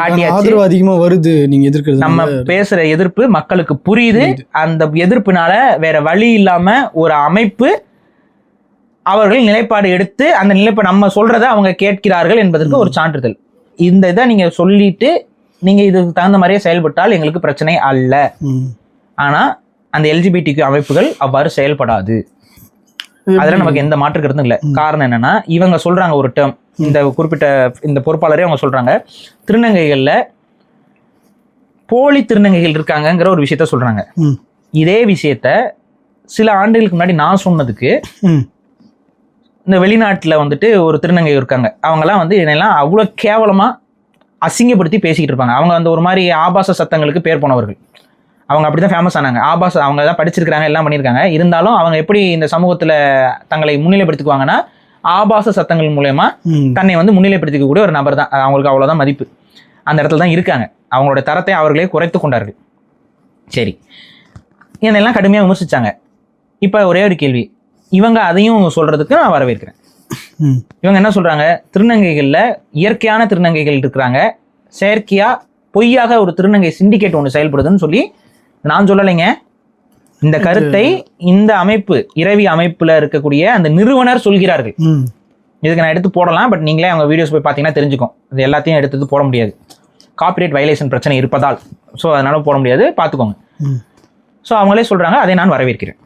ஆதரவு அதிகமா வருது, நீங்க எதிர்க்கிறது, நம்ம பேசுற எதிர்ப்பு மக்களுக்கு புரியுது. அந்த எதிர்ப்புனால வேற வழி இல்லாம ஒரு அமைப்பு அவர்கள் நிலைப்பாடு எடுத்து அந்த நிலைப்பாடு நம்ம சொல்றதை அவங்க கேட்கிறார்கள் என்பதற்கு ஒரு சான்றிதழ். இந்த இதை நீங்க சொல்லிட்டு நீங்க இதுக்கு தகுந்த மாதிரியே செயல்பட்டால் எங்களுக்கு பிரச்சனை அல்ல. ஆனா அந்த எல்ஜிபிடிக்கு அமைப்புகள் அவ்வாறு செயல்படாது, அதெல்லாம் நமக்கு எந்த மாற்று கருத்தும் இல்லை. காரணம் என்னன்னா, இவங்க சொல்றாங்க ஒரு டேர்ம், இந்த குறிப்பிட்ட இந்த பொறுப்பாளரே அவங்க சொல்றாங்க, திருநங்கைகள்ல போலி திருநங்கைகள் இருக்காங்கங்கிற ஒரு விஷயத்த சொல்றாங்க. இதே விஷயத்த சில ஆண்டுகளுக்கு முன்னாடி நான் சொன்னதுக்கு இந்த வெளிநாட்டுல வந்துட்டு ஒரு திருநங்கை இருக்காங்க, அவங்கெல்லாம் வந்து என்னெல்லாம் அவ்வளோ கேவலமா அசிங்கப்படுத்தி பேசிக்கிட்டு இருப்பாங்க. அவங்க வந்து ஒரு மாதிரி ஆபாச சத்தங்களுக்கு பேர் போனவர்கள், அவங்க அப்படிதான் ஃபேமஸ் ஆனாங்க. அவங்க தான் படிச்சிருக்கிறாங்க, எல்லாம் பண்ணியிருக்காங்க. இருந்தாலும் அவங்க எப்படி இந்த சமூகத்துல தங்களை முன்னிலைப்படுத்திக்குவாங்கன்னா, ஆபாச சத்தங்கள் மூலயமா தன்னை வந்து முன்னிலைப்படுத்திக்கக்கூடிய ஒரு நபர் தான். அவங்களுக்கு அவ்வளோதான் மதிப்பு, அந்த இடத்துல தான் இருக்காங்க. அவங்களோட தரத்தை அவர்களே குறைத்து கொண்டார்கள். சரி, இதெல்லாம் கடுமையாக விமர்சிச்சாங்க. இப்போ ஒரே ஒரு கேள்வி, இவங்க அதையும் சொல்றதுக்கு நான் வரவேற்கிறேன். இவங்க என்ன சொல்றாங்க, திருநங்கைகள்ல இயற்கையான திருநங்கைகள் இருக்கிறாங்க, செயற்கையா பொய்யாக ஒரு திருநங்கை சிண்டிகேட் ஒன்று செயல்படுதுன்னு சொல்லி நான் சொல்லலைங்க. இந்த கருத்தை இந்த அமைப்பு இரவி அமைப்புல இருக்கக்கூடிய அந்த நிறுவனர் சொல்கிறார்கள். இதுக்கு நான் எடுத்து போடலாம், பட் நீங்களே அவங்க வீடியோஸ் போய் பார்த்தீங்கன்னா தெரிஞ்சுக்கும். இது எல்லாத்தையும் எடுத்து போட முடியாது, காப்பிரைட் வயலேஷன் பிரச்சனை இருப்பதால். ஸோ அதனால போட முடியாது, பார்த்துக்கோங்க. ஸோ அவங்களே சொல்றாங்க, அதை நான் வரவேற்கிறேன்,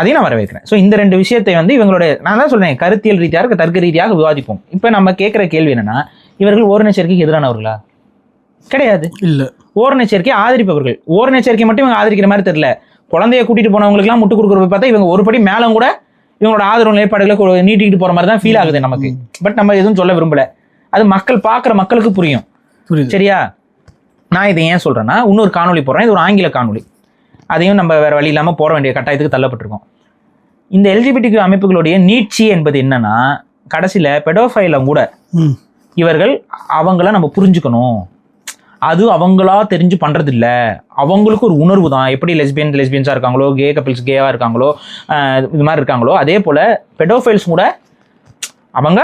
அதையும் நான் வரவேற்கிறேன். ஸோ இந்த ரெண்டு விஷயத்தை வந்து இவங்களுடைய, நான் தான் சொல்றேன், கருத்தியல் ரீதியாக தர்க்க ரீதியாக விவாதிப்போம். இப்போ நம்ம கேட்குற கேள்வி என்னன்னா, இவர்கள் ஓரண சேர்க்கைக்கு எதிரானவர்களா? கிடையாது. இல்லை, ஓரண சேர்க்கை ஆதரிப்பவர்கள். ஓரண சேர்க்கை மட்டும் இவங்க ஆதரிக்கிற மாதிரி தெரியல. குழந்தைய கூட்டிட்டு போனவங்களுக்குலாம் முட்டு கொடுக்குறத பார்த்தா இவங்க ஒரு படி மேலே கூட இவங்களோட ஆதரவு நிலைப்பாடுகளை நீட்டிக்கிட்டு போற மாதிரி தான் ஃபீல் ஆகுது நமக்கு. பட் நம்ம எதுவும் சொல்ல விரும்பல, அது மக்கள் பார்க்குற மக்களுக்கு புரியும். சரியா? நான் இதை ஏன் சொல்றேன்னா, இன்னொரு காணொலி போடுறேன், இது ஒரு ஆங்கில காணொலி, அதையும் நம்ம வேற வழி இல்லாமல் போற வேண்டிய கட்டாயத்துக்கு தள்ளப்பட்டிருக்கோம். இந்த எல்ஜிபிடிக்யூ அமைப்புகளுடைய நீட்சி என்பது என்னன்னா, கடைசியில பெடோஃபைல கூட இவர்கள் அவங்கள நம்ம புரிஞ்சுக்கணும், அது அவங்களா தெரிஞ்சு பண்றது இல்லை, அவங்களுக்கு ஒரு உணர்வு தான். எப்படி லெஸ்பியன்ஸா இருக்காங்களோ, கே கப்பிள்ஸ் கேவா இருக்காங்களோ, இது மாதிரி இருக்காங்களோ, அதே போல பெடோஃபைல்ஸ் கூட அவங்க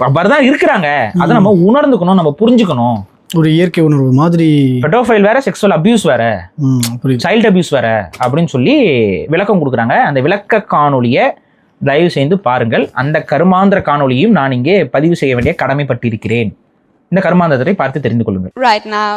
அப்படிதான் இருக்கிறாங்க. அதை நம்ம உணர்ந்துக்கணும், நம்ம புரிஞ்சுக்கணும். ஒரு இயற்கை உணர்வு மாதிரி. பெடோஃபைல் வேற, செக்ஸுவல் அபியூஸ் வேற, சைல்டு அபியூஸ் வேற அப்படின்னு சொல்லி விளக்கம் கொடுக்குறாங்க. அந்த விளக்க காணொலியை தயவு செய்து பாருங்கள். அந்த கருமாந்திர காணொலியும் நான் இங்கே பதிவு செய்ய வேண்டிய கடமைப்பட்டிருக்கிறேன். இந்த கருமாந்திரத்தை பார்த்து தெரிந்து கொள்ளுங்கள். Right now,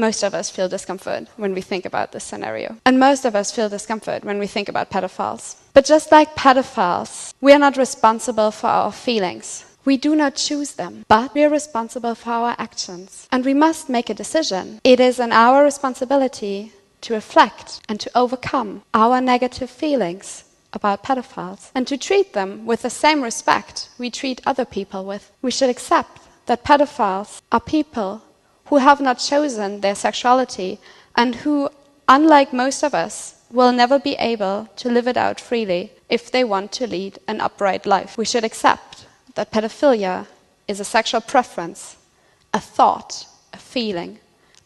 most of us feel discomfort when we think about this scenario. And most of us feel discomfort when we think about pedophiles. But just like pedophiles, we are not responsible for our feelings. We do not choose them, but we are responsible for our actions. And we must make a decision. It is in our responsibility to reflect and to overcome our negative feelings about pedophiles and to treat them with the same respect we treat other people with. We should accept that pedophiles are people who have not chosen their sexuality and who, unlike most of us, will never be able to live it out freely if they want to lead an upright life. We should accept that pedophilia is a sexual preference, a thought, a feeling,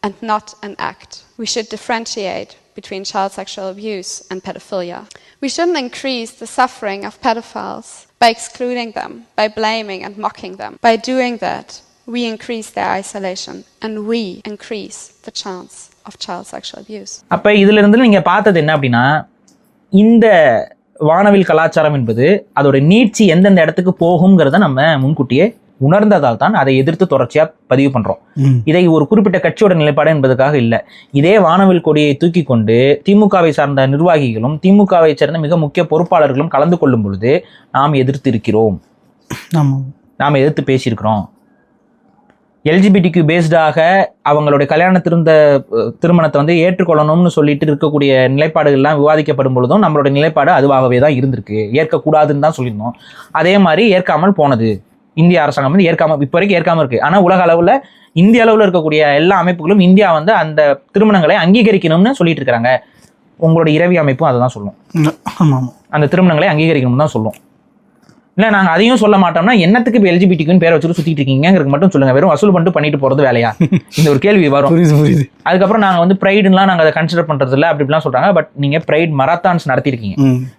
and not an act. We should differentiate between child sexual abuse and pedophilia. We shouldn't increase the suffering of pedophiles by excluding them, by blaming and mocking them. By doing that, we increase their isolation and we increase the chance of child sexual abuse. அப்ப இதுல இருந்து நீங்க பார்த்தது என்ன அப்படின்னா, இந்த வானவில் கலாச்சாரம் என்பது அதோட நீட்சி எந்தெந்த இடத்துக்கு போகுங்கிறத நம்ம முன்கூட்டியே உணர்ந்ததால் தான் அதை எதிர்த்து தொடர்ச்சியா பதிவு பண்றோம். இதை ஒரு குறிப்பிட்ட கட்சியோட நிலைப்பாடு என்பதற்காக இல்லை. இதே வானவில் கொடியை தூக்கி கொண்டு திமுகவை சார்ந்த நிர்வாகிகளும் திமுகவை சேர்ந்த மிக முக்கிய பொறுப்பாளர்களும் கலந்து கொள்ளும் பொழுது நாம் எதிர்த்து இருக்கிறோம், நாம் எதிர்த்து பேசியிருக்கிறோம். எல்ஜிபிடிக்யூ பேஸ்டாக அவங்களுடைய திருமணத்தை வந்து ஏற்றுக்கொள்ளணும்னு சொல்லிட்டு இருக்கக்கூடிய நிலைப்பாடுகள்லாம் விவாதிக்கப்படும் பொழுதும் நம்மளுடைய நிலைப்பாடு அதுவாகவே தான் இருந்திருக்கு. ஏற்கக்கூடாதுன்னு தான் சொல்லியிருந்தோம். அதே மாதிரி ஏற்காமல் போனது இந்திய அரசாங்கம் வந்து இப்போ வரைக்கும் ஏற்காம இருக்கு. ஆனா உலக அளவுல இந்திய அளவுல இருக்கக்கூடிய எல்லா அமைப்புகளும் இந்தியா வந்து அந்த திருமணங்களை அங்கீகரிக்கணும்னு சொல்லிட்டு இருக்காங்க. உங்களோட இரவி அமைப்பும் அதை தான் சொல்லும், அந்த திருமணங்களை அங்கீகரிக்கணும்னு தான் சொல்லும். இல்லை நாங்கள் அதையும் சொல்ல மாட்டோம்னா என்னத்துக்கு இப்போ எல்ஜிபிடிக்குன்னு பேரை வச்சுட்டு சுற்றிட்டு இருக்கீங்கிறது மட்டும் சொல்லுங்க. வெறும் வசூல் பண்ணிட்டு போகிறது வேலையா? இந்த ஒரு கேள்வி வரும். அதுக்கப்புறம் நாங்கள் வந்து ப்ரைடுலாம் நாங்கள் அதை கன்சிடர் பண்ணுறது இல்லை அப்படிலாம் சொல்கிறாங்க. பட் நீங்கள் ப்ரைட் மராத்தான்ஸ் நடத்திருக்கீங்க.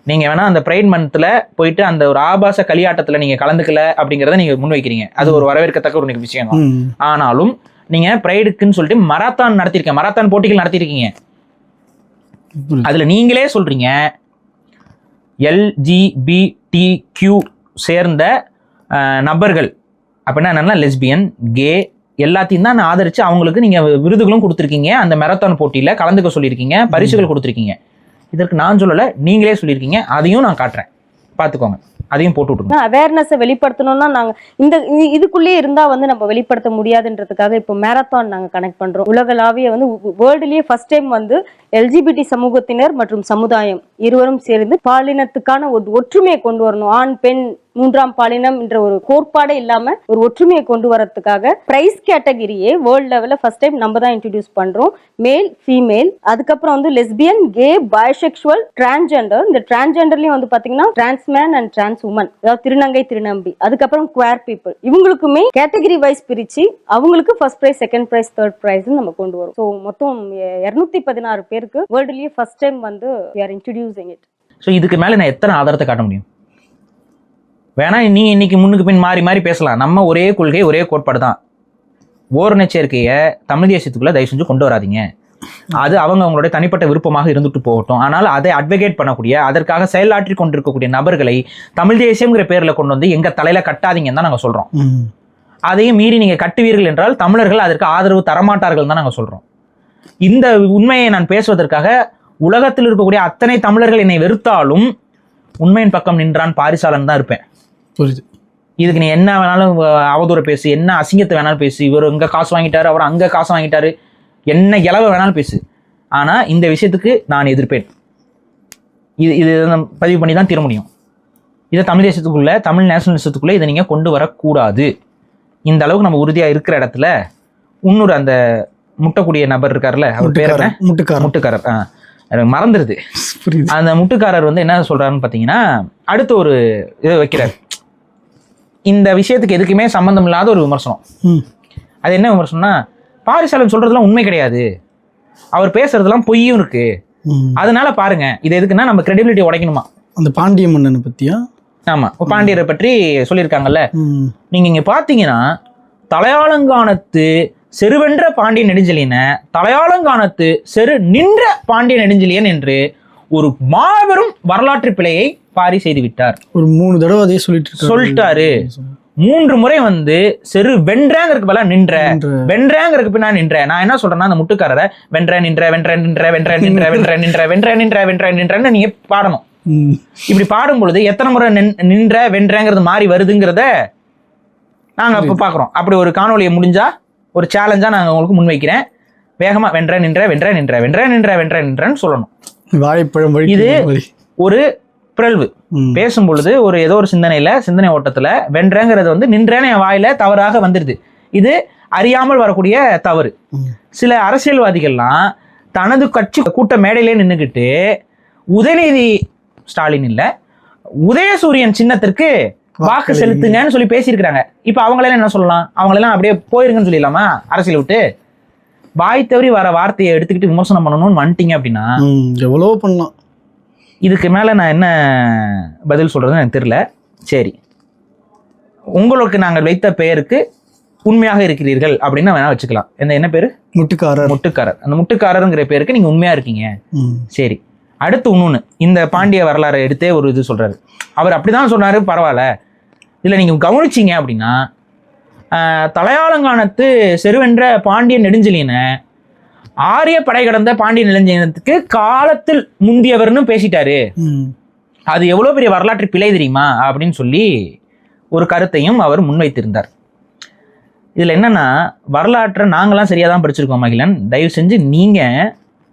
நீங்கள் வேணால் அந்த ப்ரைட் மந்த்தில் போயிட்டு அந்த ஒரு ஆபாச களியாட்டத்தில் நீங்கள் கலந்துக்கல அப்படிங்கிறத நீங்கள் முன்வைக்கிறீங்க. அது ஒரு வரவேற்கத்தக்க ஒரு விஷயம் தான். ஆனாலும் நீங்கள் ப்ரைடுக்குன்னு சொல்லிட்டு மராத்தான் நடத்திருக்கீங்க, மராத்தான் போட்டிகள் நடத்திருக்கீங்க. அதில் நீங்களே சொல்கிறீங்க எல்ஜிபிடிக்யூ சேர்ந்த நபர்கள் அப்படின்னா என்னன்னா லெஸ்பியன், கே எல்லாத்தையும் தான் ஆதரிச்சு அவங்களுக்கு நீங்க விருதுகளும் கொடுத்துருக்கீங்க, அந்த மேரத்தான் போட்டியில கலந்துக்க சொல்லியிருக்கீங்க, பரிசுகள் கொடுத்துருக்கீங்க. இதற்கு நான் சொல்லலை, நீங்களே சொல்லியிருக்கீங்க. அதையும் நான் காட்டுறேன், பார்த்துக்கோங்க. அதையும் போட்டு விட்டுருங்க. அவேர்னஸை வெளிப்படுத்தணும்னா நாங்க இந்த இதுக்குள்ளேயே இருந்தா வந்து நம்ம வெளிப்படுத்த முடியாதுன்றதுக்காக இப்போ மேரத்தான் நாங்க கனெக்ட் பண்றோம். உலகளாவிய வந்து வேர்ல்டுலயே ஃபர்ஸ்ட் டைம் வந்து எல்ஜிபிடி சமூகத்தினர் மற்றும் சமுதாயம் இருவரும் சேர்ந்து பாலினத்துக்கான ஒரு ஒற்றுமையை கொண்டு வரணும். ஆண் பெண் மூன்றாம் பாலினம் என்ற ஒரு கோட்பாடே இல்லாம ஒரு ஒற்றுமையை கொண்டு வரதுக்காக பிரைஸ் கேட்டகரியே வேர்ல்ட் லெவல்ல ஃபர்ஸ்ட் டைம் நம்ம தான் இன்ட்ரோடியூஸ் பண்றோம். மேல், ஃபீமேல், அதுக்கப்புறம் வந்து லெஸ்பியன், கே, பைசெக்சுவல், டிரான்ஸ்ஜெண்டர். இந்த டிரான்ஸ்ஜெண்டர்லயும் வந்து பாத்தீங்கன்னா டிரான்ஸ்மேன் அண்ட் டிரான்ஸ் உமன், அதாவது திருநங்கை, திருநம்பி, அதுக்கப்புறம் குவேர் பீப்புள், இவங்களுக்குமே கேட்டகரி வைஸ் பிரிச்சு அவங்களுக்கு first prize, second prize, third prize நம்ம கொண்டு வரோம். ஸோ மொத்தம் 216 பேருக்கு வேர்ல்டுலயே ஃபர்ஸ்ட் டைம் வந்து we are introducing it. So இதுக்கு மேல நான் எத்தனை ஆதாரத்தை காட்ட முடியும்? வேணா நீங்க இன்னைக்கு முன்னுக்கு பின் மாறி மாறி பேசலாம், நம்ம ஒரே கொள்கை ஒரே கோட்பாடு தான். ஓரண சேர்க்கையை தமிழ் தேசியத்துக்குள்ள தயவு செஞ்சு கொண்டு வராதீங்க. அது அவங்களுடைய தனிப்பட்ட விருப்பமாக இருந்துட்டு போகட்டும். ஆனால் அதை அட்வொகேட் பண்ணக்கூடிய, அதற்காக செயலாற்றி கொண்டிருக்கக்கூடிய நபர்களை தமிழ் தேசியம்ங்கிற பேர்ல கொண்டு வந்து எங்க தலையில கட்டாதீங்கன்னு தான் நாங்க சொல்றோம். அதையும் மீறி நீங்க கட்டுவீர்கள் என்றால் தமிழர்கள் அதற்கு ஆதரவு தரமாட்டார்கள் தான் நாங்க சொல்றோம். இந்த உண்மையை நான் பேசுவதற்காக உலகத்தில் இருக்கக்கூடிய அத்தனை தமிழர்கள் என்னை வெறுத்தாலும் உண்மையின் பக்கம் நின்றான் பாரிசாலன் தான் இருப்பேன். புரியுது. இதுக்கு நீ என்ன வேணாலும் அவதூற பேசு, என்ன அசிங்கத்தை வேணாலும் பேசு, இவர் இங்க காசு வாங்கிட்டாரு, அவர் அங்க காசு வாங்கிட்டாரு, என்ன இலவ வேணாலும் பேசு. ஆனா இந்த விஷயத்துக்கு நான் எதிர்ப்பேன். இது பதிவு பண்ணி தான் தீர முடியும். இதை தமிழ் தேசத்துக்குள்ள, தமிழ் நேஷனலிசத்துக்குள்ள இதை நீங்க கொண்டு வரக்கூடாது. இந்த அளவுக்கு நம்ம உறுதியா இருக்கிற இடத்துல இன்னொரு அந்த முட்டக்கூடிய நபர் இருக்காருல்ல, அவர் பேர் என்ன? முட்டுக்காரர். எனக்கு மறந்துடுது. அந்த முட்டுக்காரர் வந்து என்ன சொல்றாருன்னு பாத்தீங்கன்னா, அடுத்து ஒரு இதை வைக்கிறார். இந்த விஷயத்துக்கு எதுக்குமே சம்பந்தம் இல்லாத ஒரு விமர்சனம். அது என்ன விமர்சனம்னா, பாரிசாலன் சொல்றதுலாம் உண்மை கிடையாது, அவர் பேசுறதுலாம் பொய்யும் இருக்கு, அதனால பாருங்க இது எதுக்குன்னா நம்ம கிரெடிபிலிட்டி உடைக்கணுமா. அந்த பாண்டிய மன்னனை பத்தியா? ஆமா, பாண்டியரை பற்றி சொல்லியிருக்காங்கல்ல. நீங்க இங்க பாத்தீங்கன்னா, தலையாலங்கானத்து செருவென்ற பாண்டிய நெடுஞ்செழியன தலையாலங்கானத்து செரு நின்ற பாண்டிய நெடுஞ்செழியன் என்று ஒரு மாபெரும் வரலாற்று பிழையை பாரி செய்து விட்டார். ஒரு 3 தடவை அதே சொல்லிட்டாரு. 3 முறை வந்து செரு வென்றங்கிறதுக்கு பதிலா நின்ற, வென்றங்கிறதுக்கு பின்னா நின்ற. நான் என்ன சொல்றேன்னா, அந்த முட்டுக்காரரை வென்ற நின்ற வென்ற நின்ற வென்ற நின்ற வென்ற நின்ற வென்ற நின்ற வென்ற நின்றன்னு நீங்க பாடணும். இப்படி பாடும் பொழுது எத்தனை முறை நின்ற வென்றங்கிறது மாறி வருதுங்கிறத நாங்க அப்ப பாக்குறோம். அப்படி ஒரு காணொலியை முடிஞ்சா ஒரு சேலஞ்சா நாங்க உங்களுக்கு முன்வைக்கிறேன். வேகமா வென்ற நின்ற வென்ற நின்ற வென்ற நின்ற வென்ற நின்றன்னு சொல்லணும். வாழைப்பழம். இது ஒரு பிறழ்வு. பேசும் பொழுது ஒரு ஏதோ ஒரு சிந்தனை ஓட்டத்துல வென்றங்கிறது வந்து நின்றேன்னு என் வாயில தவறாக வந்துடுது. இது அறியாமல் வரக்கூடிய தவறு. சில அரசியல்வாதிகள்லாம் தனது கட்சி கூட்ட மேடையிலே நின்றுக்கிட்டு உதயநிதி ஸ்டாலின் இல்ல உதயசூரியன் சின்னத்திற்கு வாக்கு செலுத்துங்கன்னு சொல்லி பேசியிருக்கிறாங்க. இப்ப அவங்களெல்லாம் என்ன சொல்லலாம்? அவங்களெல்லாம் அப்படியே போயிருங்கன்னு சொல்லிடலாமா? அரசியல் விட்டு வாய் தவறி வர வார்த்தையை எடுத்துக்கிட்டு விமர்சனம் பண்ணணும்னு வந்துட்டீங்க அப்படின்னா எவ்வளவோ பண்ணலாம். இதுக்கு மேல நான் என்ன பதில் சொல்றதுன்னு எனக்கு தெரியல. சரி, உங்களுக்கு நாங்கள் வைத்த பெயருக்கு உண்மையாக இருக்கிறீர்கள் அப்படின்னு வேணா வச்சுக்கலாம். என்ன பேரு? முட்டுக்காரர். அந்த முட்டுக்காரருங்கிற பேருக்கு நீங்க உண்மையா இருக்கீங்க. சரி, அடுத்து இன்னொன்னு, இந்த பாண்டிய வரலாறை எடுத்தே ஒரு இது சொல்றாரு. அவர் அப்படிதான் சொன்னாரு, பரவாயில்ல. இதுல நீங்க கவனிச்சீங்க அப்படின்னா, தலையாலங்கானத்து செருவென்ற பாண்டிய நெடுஞ்செழியனை ஆரிய படை கடந்த பாண்டிய நெடுஞ்செழியனுக்கு காலத்தில் முந்தியவர்னு பேசிட்டாரு. அது எவ்வளவு பெரிய வரலாற்று பிழை தெரியுமா அப்படின்னு சொல்லி ஒரு கருத்தையும் அவர் முன்வைத்திருந்தார். இதுல என்னன்னா, வரலாற்றை நாங்களாம் சரியாதான் படிச்சிருக்கோம் மகிழன். தயவு செஞ்சு நீங்க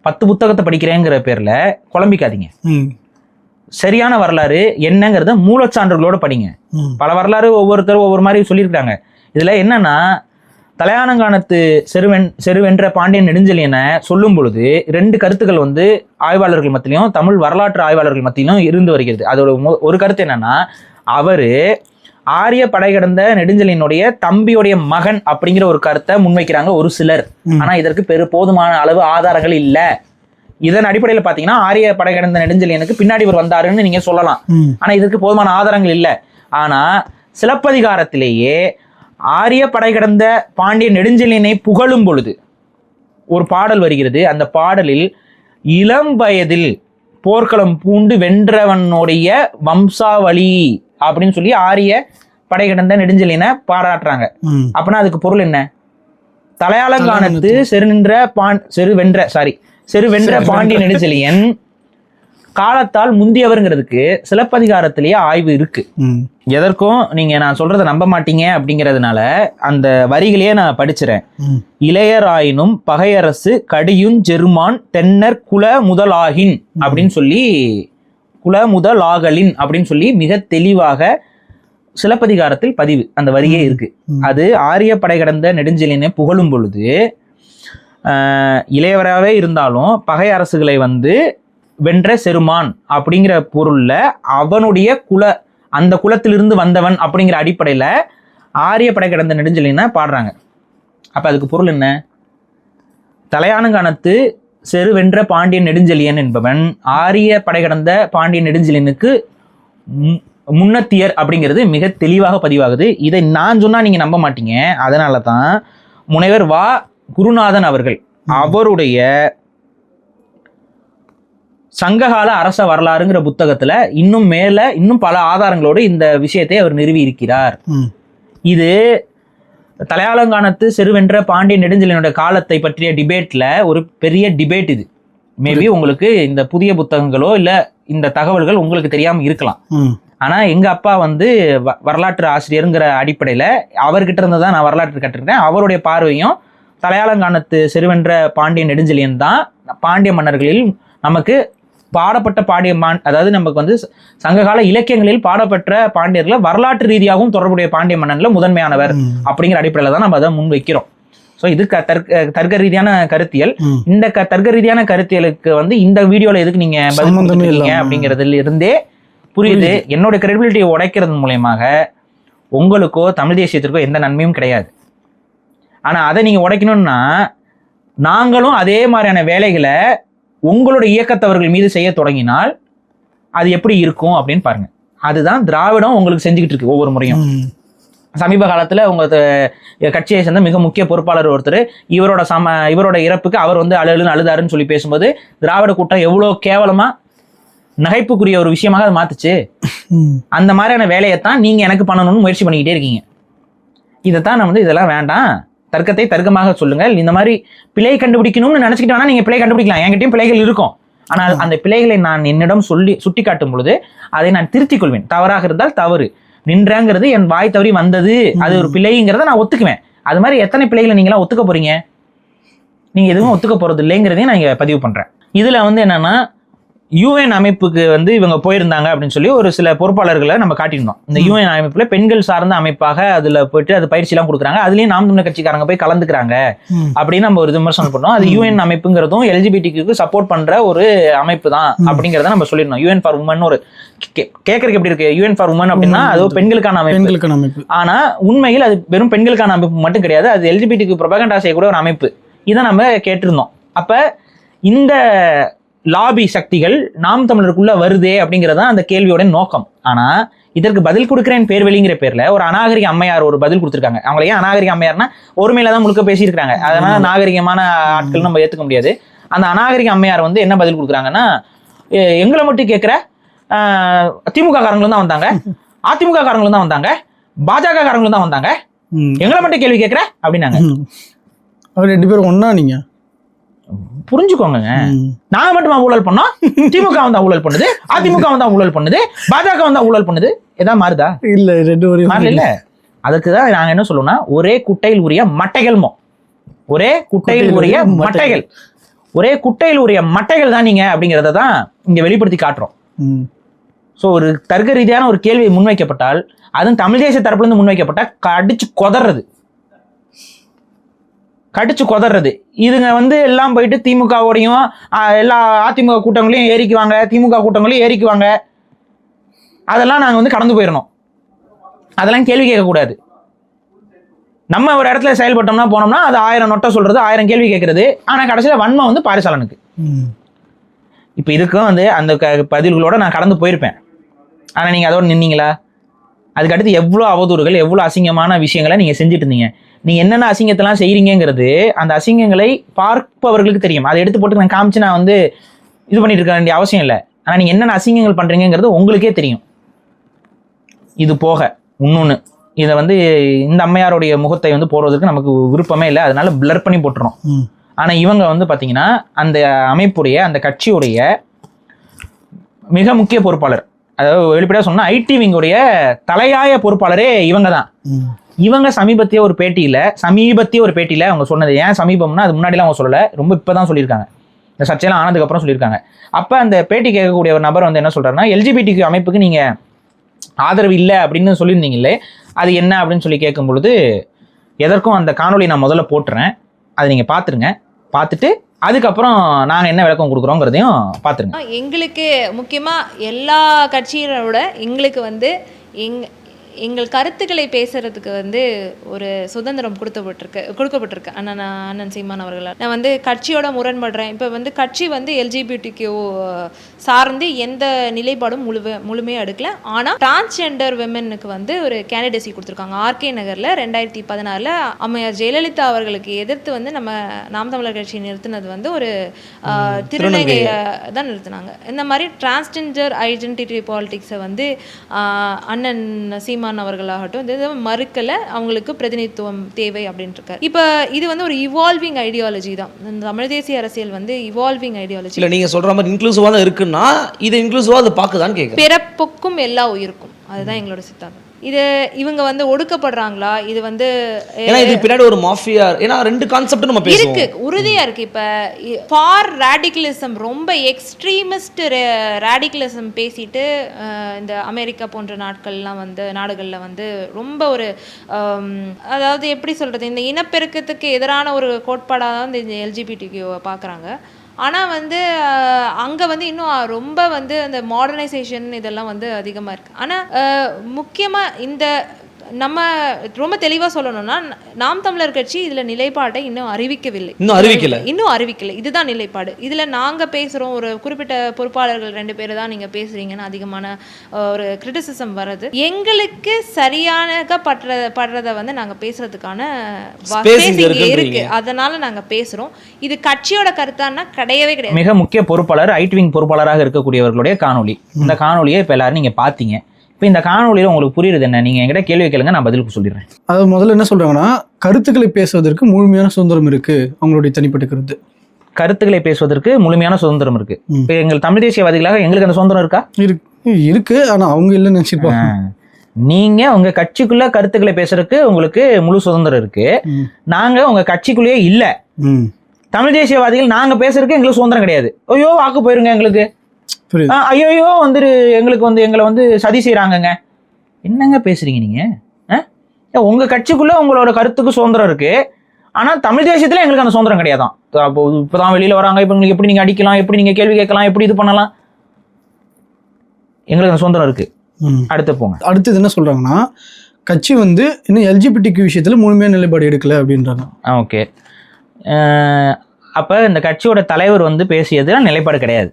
10 புத்தகத்தை படிக்கிறேங்கிற பேர்ல குழம்பிக்காதீங்க. சரியான வரலாறு என்னங்கிறத மூலச்சான்றுகளோட படிங்க. பல வரலாறு ஒவ்வொருத்தரும் ஒவ்வொரு மாதிரி சொல்லியிருக்காங்க. இதுல என்னன்னா, தலையாலங்கானத்து செருவென்ற பாண்டியன் நெடுஞ்செழியனை சொல்லும் பொழுது 2 கருத்துக்கள் வந்து ஆய்வாளர்கள் மத்தியிலும் தமிழ் வரலாற்று ஆய்வாளர்கள் மத்தியிலும் இருந்து வருகிறது. அதோட ஒரு கருத்து என்னன்னா, அவரு ஆரிய படை கடந்த நெடுஞ்செழியனுடைய தம்பியுடைய மகன் அப்படிங்கிற ஒரு கருத்தை முன்வைக்கிறாங்க ஒரு சிலர். ஆனா இதற்கு போதுமான அளவு ஆதாரங்கள் இல்ல. இதன் அடிப்படையில் பாத்தீங்கன்னா, ஆரிய படை கடந்த நெடுஞ்செழியனுக்கு பின்னாடி இவர் வந்தாருன்னு நீங்க சொல்லலாம். ஆனா இதற்கு போதுமான ஆதாரங்கள் இல்ல. ஆனா சிலப்பதிகாரத்திலேயே ஆரிய படை கடந்த பாண்டிய நெடுஞ்செழியனை புகழும் பொழுது ஒரு பாடல் வருகிறது. அந்த பாடலில் இளம் வயதில் போர்க்களம் பூண்டு வென்றவனுடைய வம்சாவளி அப்படின்னு சொல்லி ஆரிய படை கடந்த நெடுஞ்செழியனை பாராட்டுறாங்க. அப்படின்னா அதுக்கு பொருள் என்ன? தலையாலங்கானத்து செருவென்ற பாண்டிய நெடுஞ்செழியன் காலத்தால் முந்தியவருங்கிறதுக்கு சிலப்பதிகாரத்திலேயே ஆய்வு இருக்கு. எதற்கும் நீங்க நான் சொல்றதை நம்ப மாட்டீங்க அப்படிங்கிறதுனால அந்த வரிகளையே நான் படிச்சுறேன். இளையராயினும் பகையரசு கடியுஞ் செருமான் தென்னர் குல முதலாகின் அப்படின்னு சொல்லி, குல முதலாகலின் அப்படின்னு சொல்லி மிக தெளிவாக சிலப்பதிகாரத்தில் பதிவு அந்த வரியே இருக்கு. அது ஆரிய படை கடந்த நெடுஞ்செழியனை புகழும் பொழுது இளையவராகவே இருந்தாலும் பகை அரசுகளை வந்து வென்ற செருமான் அப்படிங்கிற பொருள்ல அவனுடைய அந்த குலத்திலிருந்து வந்தவன் அப்படிங்கிற அடிப்படையில ஆரிய படை கடந்த நெடுஞ்செழியனை பாடுறாங்க. அப்ப அதுக்கு பொருள் என்ன? தலையாலங்கானத்து செருவென்ற பாண்டிய நெடுஞ்செழியன் என்பவன் ஆரிய படை கடந்த பாண்டிய நெடுஞ்செழியனுக்கு முன்னத்தியர் அப்படிங்கிறது மிக தெளிவாக பதிவாகுது. இதை நான் சொன்னா நீங்க நம்ப மாட்டீங்க. அதனால தான் முனைவர் வா. குருநாதன் அவர்கள் அவருடைய சங்ககால அரச வரலாறுங்கிற புத்தகத்துல இன்னும் பல ஆதாரங்களோடு இந்த விஷயத்தை அவர் நிறுவி இருக்கிறார். இது தலையாலங்கானத்து செருவென்ற பாண்டிய நெடுஞ்செழியனுடைய காலத்தை பற்றிய டிபேட்ல ஒரு பெரிய டிபேட் இது. மேபி உங்களுக்கு இந்த புதிய புத்தகங்களோ இல்ல இந்த தகவல்கள் உங்களுக்கு தெரியாம இருக்கலாம். ஆனா எங்க அப்பா வந்து வரலாற்று ஆசிரியருங்கிற அடிப்படையில அவர்கிட்ட இருந்து தான் நான் வரலாற்று கற்றுக்கிட்டேன். அவருடைய பார்வையும் தலையாலங்கானத்து செருவென்ற பாண்டிய நெடுஞ்செழியன் தான் பாண்டிய மன்னர்களில் நமக்கு பாடப்பட்ட அதாவது நமக்கு வந்து சங்ககால இலக்கியங்களில் பாடப்பெற்ற பாண்டியர்களை வரலாற்று ரீதியாகவும் தொடர்புடைய பாண்டிய மன்னன்ல முதன்மையானவர் அப்படிங்கிற அடிப்படையில தான் நம்ம அதை முன் வைக்கிறோம். ஸோ இது தர்க்க ரீதியான கருத்தியல். இந்த தர்க்க ரீதியான கருத்தியலுக்கு வந்து இந்த வீடியோல எதுக்கு நீங்க பதில் கொடுத்துருக்கீங்க அப்படிங்கிறதுல இருந்தே புரியுது. என்னோட கிரெடிபிலிட்டியை உடைக்கிறது மூலயமாக உங்களுக்கோ தமிழ் தேசியத்திற்கோ எந்த நன்மையும் கிடையாது. ஆனா அதை நீங்க உடைக்கணும்னா நாங்களும் அதே மாதிரியான வேலைகளை உங்களோட இயக்கத்தவர்கள் மீது செய்ய தொடங்கினால் அது எப்படி இருக்கும் அப்படின்னு பாருங்க. அதுதான் திராவிடம் உங்களுக்கு செஞ்சுக்கிட்டு இருக்கு ஒவ்வொரு முறையும். சமீப காலத்துல உங்க கட்சியை சேர்ந்த மிக முக்கிய பொறுப்பாளர் ஒருத்தர் இவரோட இறப்புக்கு அவர் வந்து அழுதாருன்னு சொல்லி பேசும்போது திராவிட கூட்டம் எவ்வளவு கேவலமா நகைப்புக்குரிய ஒரு விஷயமாக அதை மாத்துச்சு. அந்த மாதிரியான வேலையைத்தான் நீங்க எனக்கு பண்ணணும்னு முயற்சி பண்ணிக்கிட்டே இருக்கீங்க. இதைத்தான் நான் வந்து இதெல்லாம் வேண்டாம், தர்க்கத்தை தர்க்கமாக சொல்லுங்கள். இந்த மாதிரி பிழை கண்டுபிடிக்கணும்னு நினைச்சுக்கிட்டு வேணா நீங்க பிழை கண்டுபிடிக்கலாம். என்கிட்டயும் பிழைகள் இருக்கும். ஆனால் அந்த பிழைகளை நான் என்னிடம் சுட்டி காட்டும் பொழுது அதை நான் திருத்திக் கொள்வேன். தவறாக இருந்தால் தவறு, நின்றங்கிறது என் வாய் தவறி வந்தது, அது ஒரு பிழைங்கிறத நான் ஒத்துக்குவேன். அது மாதிரி எத்தனை பிழைகளை நீங்களாம் ஒத்துக்க போறீங்க? நீங்க எதுவும் ஒத்துக்க போறது இல்லைங்கிறதையும் நான் இங்க பதிவு பண்றேன். இதுல வந்து என்னன்னா யூஎன் அமைப்புக்கு வந்து இவங்க போயிருந்தாங்க அப்படின்னு சொல்லி ஒரு சில பொறுப்பாளர்களை நம்ம காட்டியிருந்தோம். இந்த யூஎன் அமைப்புல பெண்கள் சார்ந்த அமைப்பாக அதுல போயிட்டு அது பயிற்சி எல்லாம் கொடுக்குறாங்க. அதுலயும் நாம் தமிழர் கட்சிக்காரங்க போய் கலந்துக்கிறாங்க அப்படின்னு நம்ம ஒரு விமர்சனம் பண்ணோம். அது யூஎன் அமைப்புங்கிறதும் எல்ஜிபிடிக்கு சப்போர்ட் பண்ற ஒரு அமைப்பு தான் அப்படிங்கிறத நம்ம சொல்லிருந்தோம். யூஎன் ஃபார் உமன் ஒரு கேட்கறதுக்கு எப்படி இருக்கு? யூஎன் ஃபார் உமன் அப்படின்னா அது பெண்களுக்கான அமைப்பு. ஆனா உண்மையில் அது வெறும் பெண்களுக்கான அமைப்பு மட்டும் கிடையாது, அது எல்ஜிபிடிக்கு ப்ரொபகண்டா செய்யக்கூடிய ஒரு அமைப்பு. இதை நம்ம கேட்டிருந்தோம். அப்ப இந்த லாபி சக்திகள் நாம் தமிழருக்குள்ள வருதே அப்படிங்கறத அந்த கேள்வியோட நோக்கம். ஆனா இதற்கு பதில் கொடுக்குறேன் பேர்வெளிங்கிற பேர்ல ஒரு அநாகரிக அம்மையார் ஒரு பதில் கொடுத்துருக்காங்க. அவங்க ஏன் அநாகரிக அம்மையார்னா ஒருமையில தான் முழுக்க பேசியிருக்காங்க, அதனால நாகரிகமான ஆட்கள் நம்ம ஏத்துக்க முடியாது. அந்த அநாகரிக அம்மையார் வந்து என்ன பதில் கொடுக்குறாங்கன்னா, எங்களை மட்டும் கேட்கிற திமுக காரங்களும் தான் வந்தாங்க, அதிமுக காரங்களும் தான் வந்தாங்க, பாஜக காரங்களும் தான் வந்தாங்க, எங்களை மட்டும் கேள்வி கேட்கிற அப்படின்னாங்க. அவர் 2 பேரும் ஒன்னா நீங்க புரிஞ்சுக்கோங்க. நாங்க மட்டுமா ஊழல் பண்ணோம்? திமுக வந்தா ஊழல் பண்ணுது, அதிமுக வந்தா ஊழல் பண்ணுது, பாஜக வந்தா ஊழல் பண்ணுது. ஏதாவது மாறுதா? இல்ல, 2 மாறல. இல்ல. அதுக்குதான் நாங்க என்ன சொல்லுவோம்னா ஒரே குட்டையில் உரிய மட்டைகள், ஒரே குட்டையில் உரிய மட்டைகள், ஒரே குட்டையில் உரிய மட்டைகள் தான் நீங்க அப்படிங்கறத தான் இங்க வெளிப்படுத்தி காட்டுறோம். சோ ஒரு தர்க்க ரீதியான ஒரு கேள்வி முன்வைக்கப்பட்டால், அதுவும் தமிழ் தேசிய தரப்புல இருந்து முன்வைக்கப்பட்டா கடிச்சு கொதறது. இதுங்க வந்து எல்லாம் போயிட்டு திமுகவோடையும் எல்லா அதிமுக கூட்டங்களையும் ஏறிக்குவாங்க, திமுக கூட்டங்களையும் ஏறிக்குவாங்க. அதெல்லாம் நாங்க வந்து கடந்து போயிடணும். அதெல்லாம் கேள்வி கேட்கக்கூடாது. நம்ம ஒரு இடத்துல செயல்பட்டோம்னா போனோம்னா அது 1000 நொட்டை சொல்றது, 1000 கேள்வி கேட்கறது. ஆனா கடைசியில வன்மை வந்து பாரிசாலனுக்கு. இப்ப இதுக்கும் வந்து அந்த பதில்களோட நான் கடந்து போயிருப்பேன். ஆனா நீங்க அதோட நின்னீங்களா? அதுக்கு அடுத்து எவ்வளவு அவதூறுகள், எவ்வளவு அசிங்கமான விஷயங்களை நீங்க செஞ்சுட்டு இருந்தீங்க. நீங்க என்னென்ன அசிங்கத்தெல்லாம் செய்றீங்கிறது அந்த அசிங்கங்களை பார்ப்பவர்களுக்கு தெரியும். அதை எடுத்து போட்டு நான் காமிச்சு நான் வந்து இது பண்ணிட்டு இருக்க வேண்டிய அவசியம் இல்லை. ஆனா நீங்க என்னென்ன அசிங்கங்கள் பண்றீங்கிறது உங்களுக்கே தெரியும். இது போக இன்னொன்னு, இதை வந்து இந்த அம்மையாருடைய முகத்தை வந்து போடுறதுக்கு நமக்கு விருப்பமே இல்லை, அதனால பிளர் பண்ணி போட்டுறோம். ஆனா இவங்க வந்து பாத்தீங்கன்னா அந்த அமைப்புடைய அந்த கட்சியுடைய மிக முக்கிய பொறுப்பாளர், அதாவது வெளிப்படையா சொன்னா ஐடி விங்குடைய தலையாய பொறுப்பாளரே இவங்க தான். இவங்க சமீபத்திய ஒரு பேட்டியில அவங்க சொன்னது, ஏன் சமீபம்னா அது முன்னாடிலாம் அவங்க சொல்லல, ரொம்ப இப்பதான் சொல்லியிருக்காங்க, இந்த சர்ச்சையெல்லாம் ஆனதுக்கு அப்புறம் சொல்லியிருக்காங்க. அப்ப அந்த பேட்டி கேட்கக்கூடிய ஒரு நபர் வந்து என்ன சொல்றாருன்னா, எல்ஜிபிடிக்கு அமைப்புக்கு நீங்க ஆதரவு இல்லை அப்படின்னு சொல்லியிருந்தீங்களே, அது என்ன அப்படின்னு சொல்லி கேட்கும் பொழுது, எதற்கும் அந்த காணொலி நான் முதல்ல போட்டுறேன், அதை நீங்க பாத்துருங்க. பார்த்துட்டு அதுக்கப்புறம் நாங்கள் என்ன விளக்கம் கொடுக்குறோங்கிறதையும் பார்த்துருங்க. எங்களுக்கு முக்கியமாக எல்லா கட்சியோட எங்களுக்கு வந்து எங்கள் கருத்துக்களை பேசுறதுக்கு வந்து ஒரு சுதந்திரம் கொடுக்கப்பட்டிருக்கு அண்ணன் சீமான் அவர்களால். நான் வந்து கட்சியோட முரண்படுறேன். இப்போ வந்து கட்சி வந்து எல்ஜிபிடிக்யூ சார்ந்து எந்த நிலைப்பாடும் முழுமையாக எடுக்கல. ஆனால் டிரான்ஸ்ஜெண்டர் விமெனுக்கு வந்து ஒரு கேண்டிடேசி கொடுத்துருக்காங்க. ஆர்கே நகரில் 2016 அம்மையார் ஜெயலலிதா அவர்களுக்கு எதிர்த்து வந்து நம்ம நாம் தமிழர் கட்சி நிறுத்தினது வந்து ஒரு திருநங்கையை தான் நிறுத்தினாங்க. இந்த மாதிரி டிரான்ஸ்ஜெண்டர் ஐடென்டிட்டி பாலிடிக்ஸை வந்து அண்ணன் சீமான் அவர்களாகட்டும் இது மறுக்கலை, அவங்களுக்கு பிரதிநிதித்துவம் தேவை அப்படின்ட்டு இருக்காரு. இப்போ இது வந்து ஒரு இவால்விங் ஐடியாலஜி தான். இந்த தமிழ் தேசிய அரசியல் வந்து இவால்விங் ஐடியாலஜி. இல்லை நீங்கள் சொல்கிற மாதிரி இன்க்ளூசிவாக தான் இருக்குன்னா இது இன்க்ளூசிவாக அதை பார்க்குதான்னு கேட்குறேன். பிறப்புக்கும் எல்லா உயிருக்கும், அதுதான் எங்களோட சித்தாந்தம். இது இவங்க வந்து ஒடுக்கப்படுறாங்களா, இது வந்து ஏன்னா இது பின்னாடி ஒரு மாஃபியா, ஏன்னா ரெண்டு கான்செப்ட் நம்ம பேசுவோம் இருக்கு, உறுதியா இருக்கு. இப்ப ஃபார் ரேடிகலிசம், ரொம்ப எக்ஸ்ட்ரீமிஸ்ட் ரேடிகலிசம் பேசிட்டு இந்த அமெரிக்கா போன்ற நாடுகள்ல வந்து ரொம்ப ஒரு அதாவது எப்படி சொல்றது, இந்த இனப்பெருக்கத்துக்கு எதிரான ஒரு கோட்பாடாக தான் இந்த எல்ஜிபிடிக்யூவை பார்க்குறாங்க. ஆனால் வந்து அங்கே வந்து இன்னும் ரொம்ப வந்து அந்த மாடர்னைசேஷன் இதெல்லாம் வந்து அதிகமாக இருக்குது. ஆனால் முக்கியமாக இந்த நம்ம ரொம்ப தெளிவாக சொல்லணும்னா நாம் தமிழர் கட்சி இதில் நிலைப்பாட்டை இன்னும் அறிவிக்கலை. இதுதான் நிலைப்பாடு. இதில் நாங்கள் பேசுகிறோம், ஒரு குறிப்பிட்ட பொறுப்பாளர்கள் 2 பேர் தான் நீங்கள் பேசுகிறீங்கன்னு அதிகமான ஒரு கிரிட்டிசிசம் வர்றது. எங்களுக்கு சரியாக படுறதை வந்து நாங்கள் பேசுறதுக்கான இருக்கு, அதனால நாங்கள் பேசுகிறோம். இது கட்சியோட கருத்தானா கிடையவே கிடையாது. மிக முக்கிய பொறுப்பாளர் ரைட் விங் பொறுப்பாளராக இருக்கக்கூடியவர்களுடைய காணொலி, இந்த காணொலியை இப்போ எல்லாரும் நீங்கள் பார்த்தீங்க. இப்போ இந்த காணொலியில் உங்களுக்கு புரியுது என்ன? நீங்கள் என்கிட்ட கேள்வி கேளுங்க, நான் பதிலுக்கு சொல்லிடுறேன். அது முதல்ல என்ன சொல்கிறாங்கன்னா, கருத்துக்களை பேசுவதற்கு முழுமையான சுதந்திரம் இருக்குது. அவங்களுடைய தனிப்பட்ட கருத்துக்களை பேசுவதற்கு முழுமையான சுதந்திரம் இருக்கு. இப்போ எங்கள் தமிழ் தேசியவாதிகளாக எங்களுக்கு அந்த சுதந்திரம் இருக்கா? இருக்கு, ஆனால் அவங்க இல்லைன்னு நினச்சிருப்பாங்க. நீங்க உங்க கட்சிக்குள்ள கருத்துக்களை பேசுறதுக்கு உங்களுக்கு முழு சுதந்திரம் இருக்கு. நாங்க உங்க கட்சிக்குள்ளேயே இல்ல. தமிழ் தேசியவாதிகள் நாங்க பேசுறதுக்கு எங்களுக்கு சுதந்திரம் கிடையாது. ஐயோ வாக்கு போயிருங்க எங்களுக்கு, ஐயோ வந்துட்டு எங்களுக்கு வந்து எங்களை வந்து சதி செய்யறாங்கங்க. என்னங்க பேசுறீங்க நீங்க? உங்க கட்சிக்குள்ள உங்களோட கருத்துக்கு சுதந்திரம் இருக்கு, ஆனா தமிழ் தேசியத்துல எங்களுக்கு அந்த சுதந்திரம் கிடையாதான். அப்போ இப்பதான் வெளியில வராங்க, இப்ப உங்களுக்கு எப்படி நீங்க அடிக்கலாம், எப்படி நீங்க கேள்வி கேட்கலாம், எப்படி இது பண்ணலாம், எங்களுக்கு அந்த சுதந்திரம் இருக்கு. அடுத்து போங்க. அடுத்தது என்ன சொல்றாங்கன்னா, கட்சி வந்து இன்னும் எல்ஜிபிடிக்கு விஷயத்துல முழுமையான நிலைப்பாடு எடுக்கல அப்படின்றாங்க. ஓகே, அப்ப இந்த கட்சியோட தலைவர் வந்து பேசியது நிலைப்பாடு கிடையாது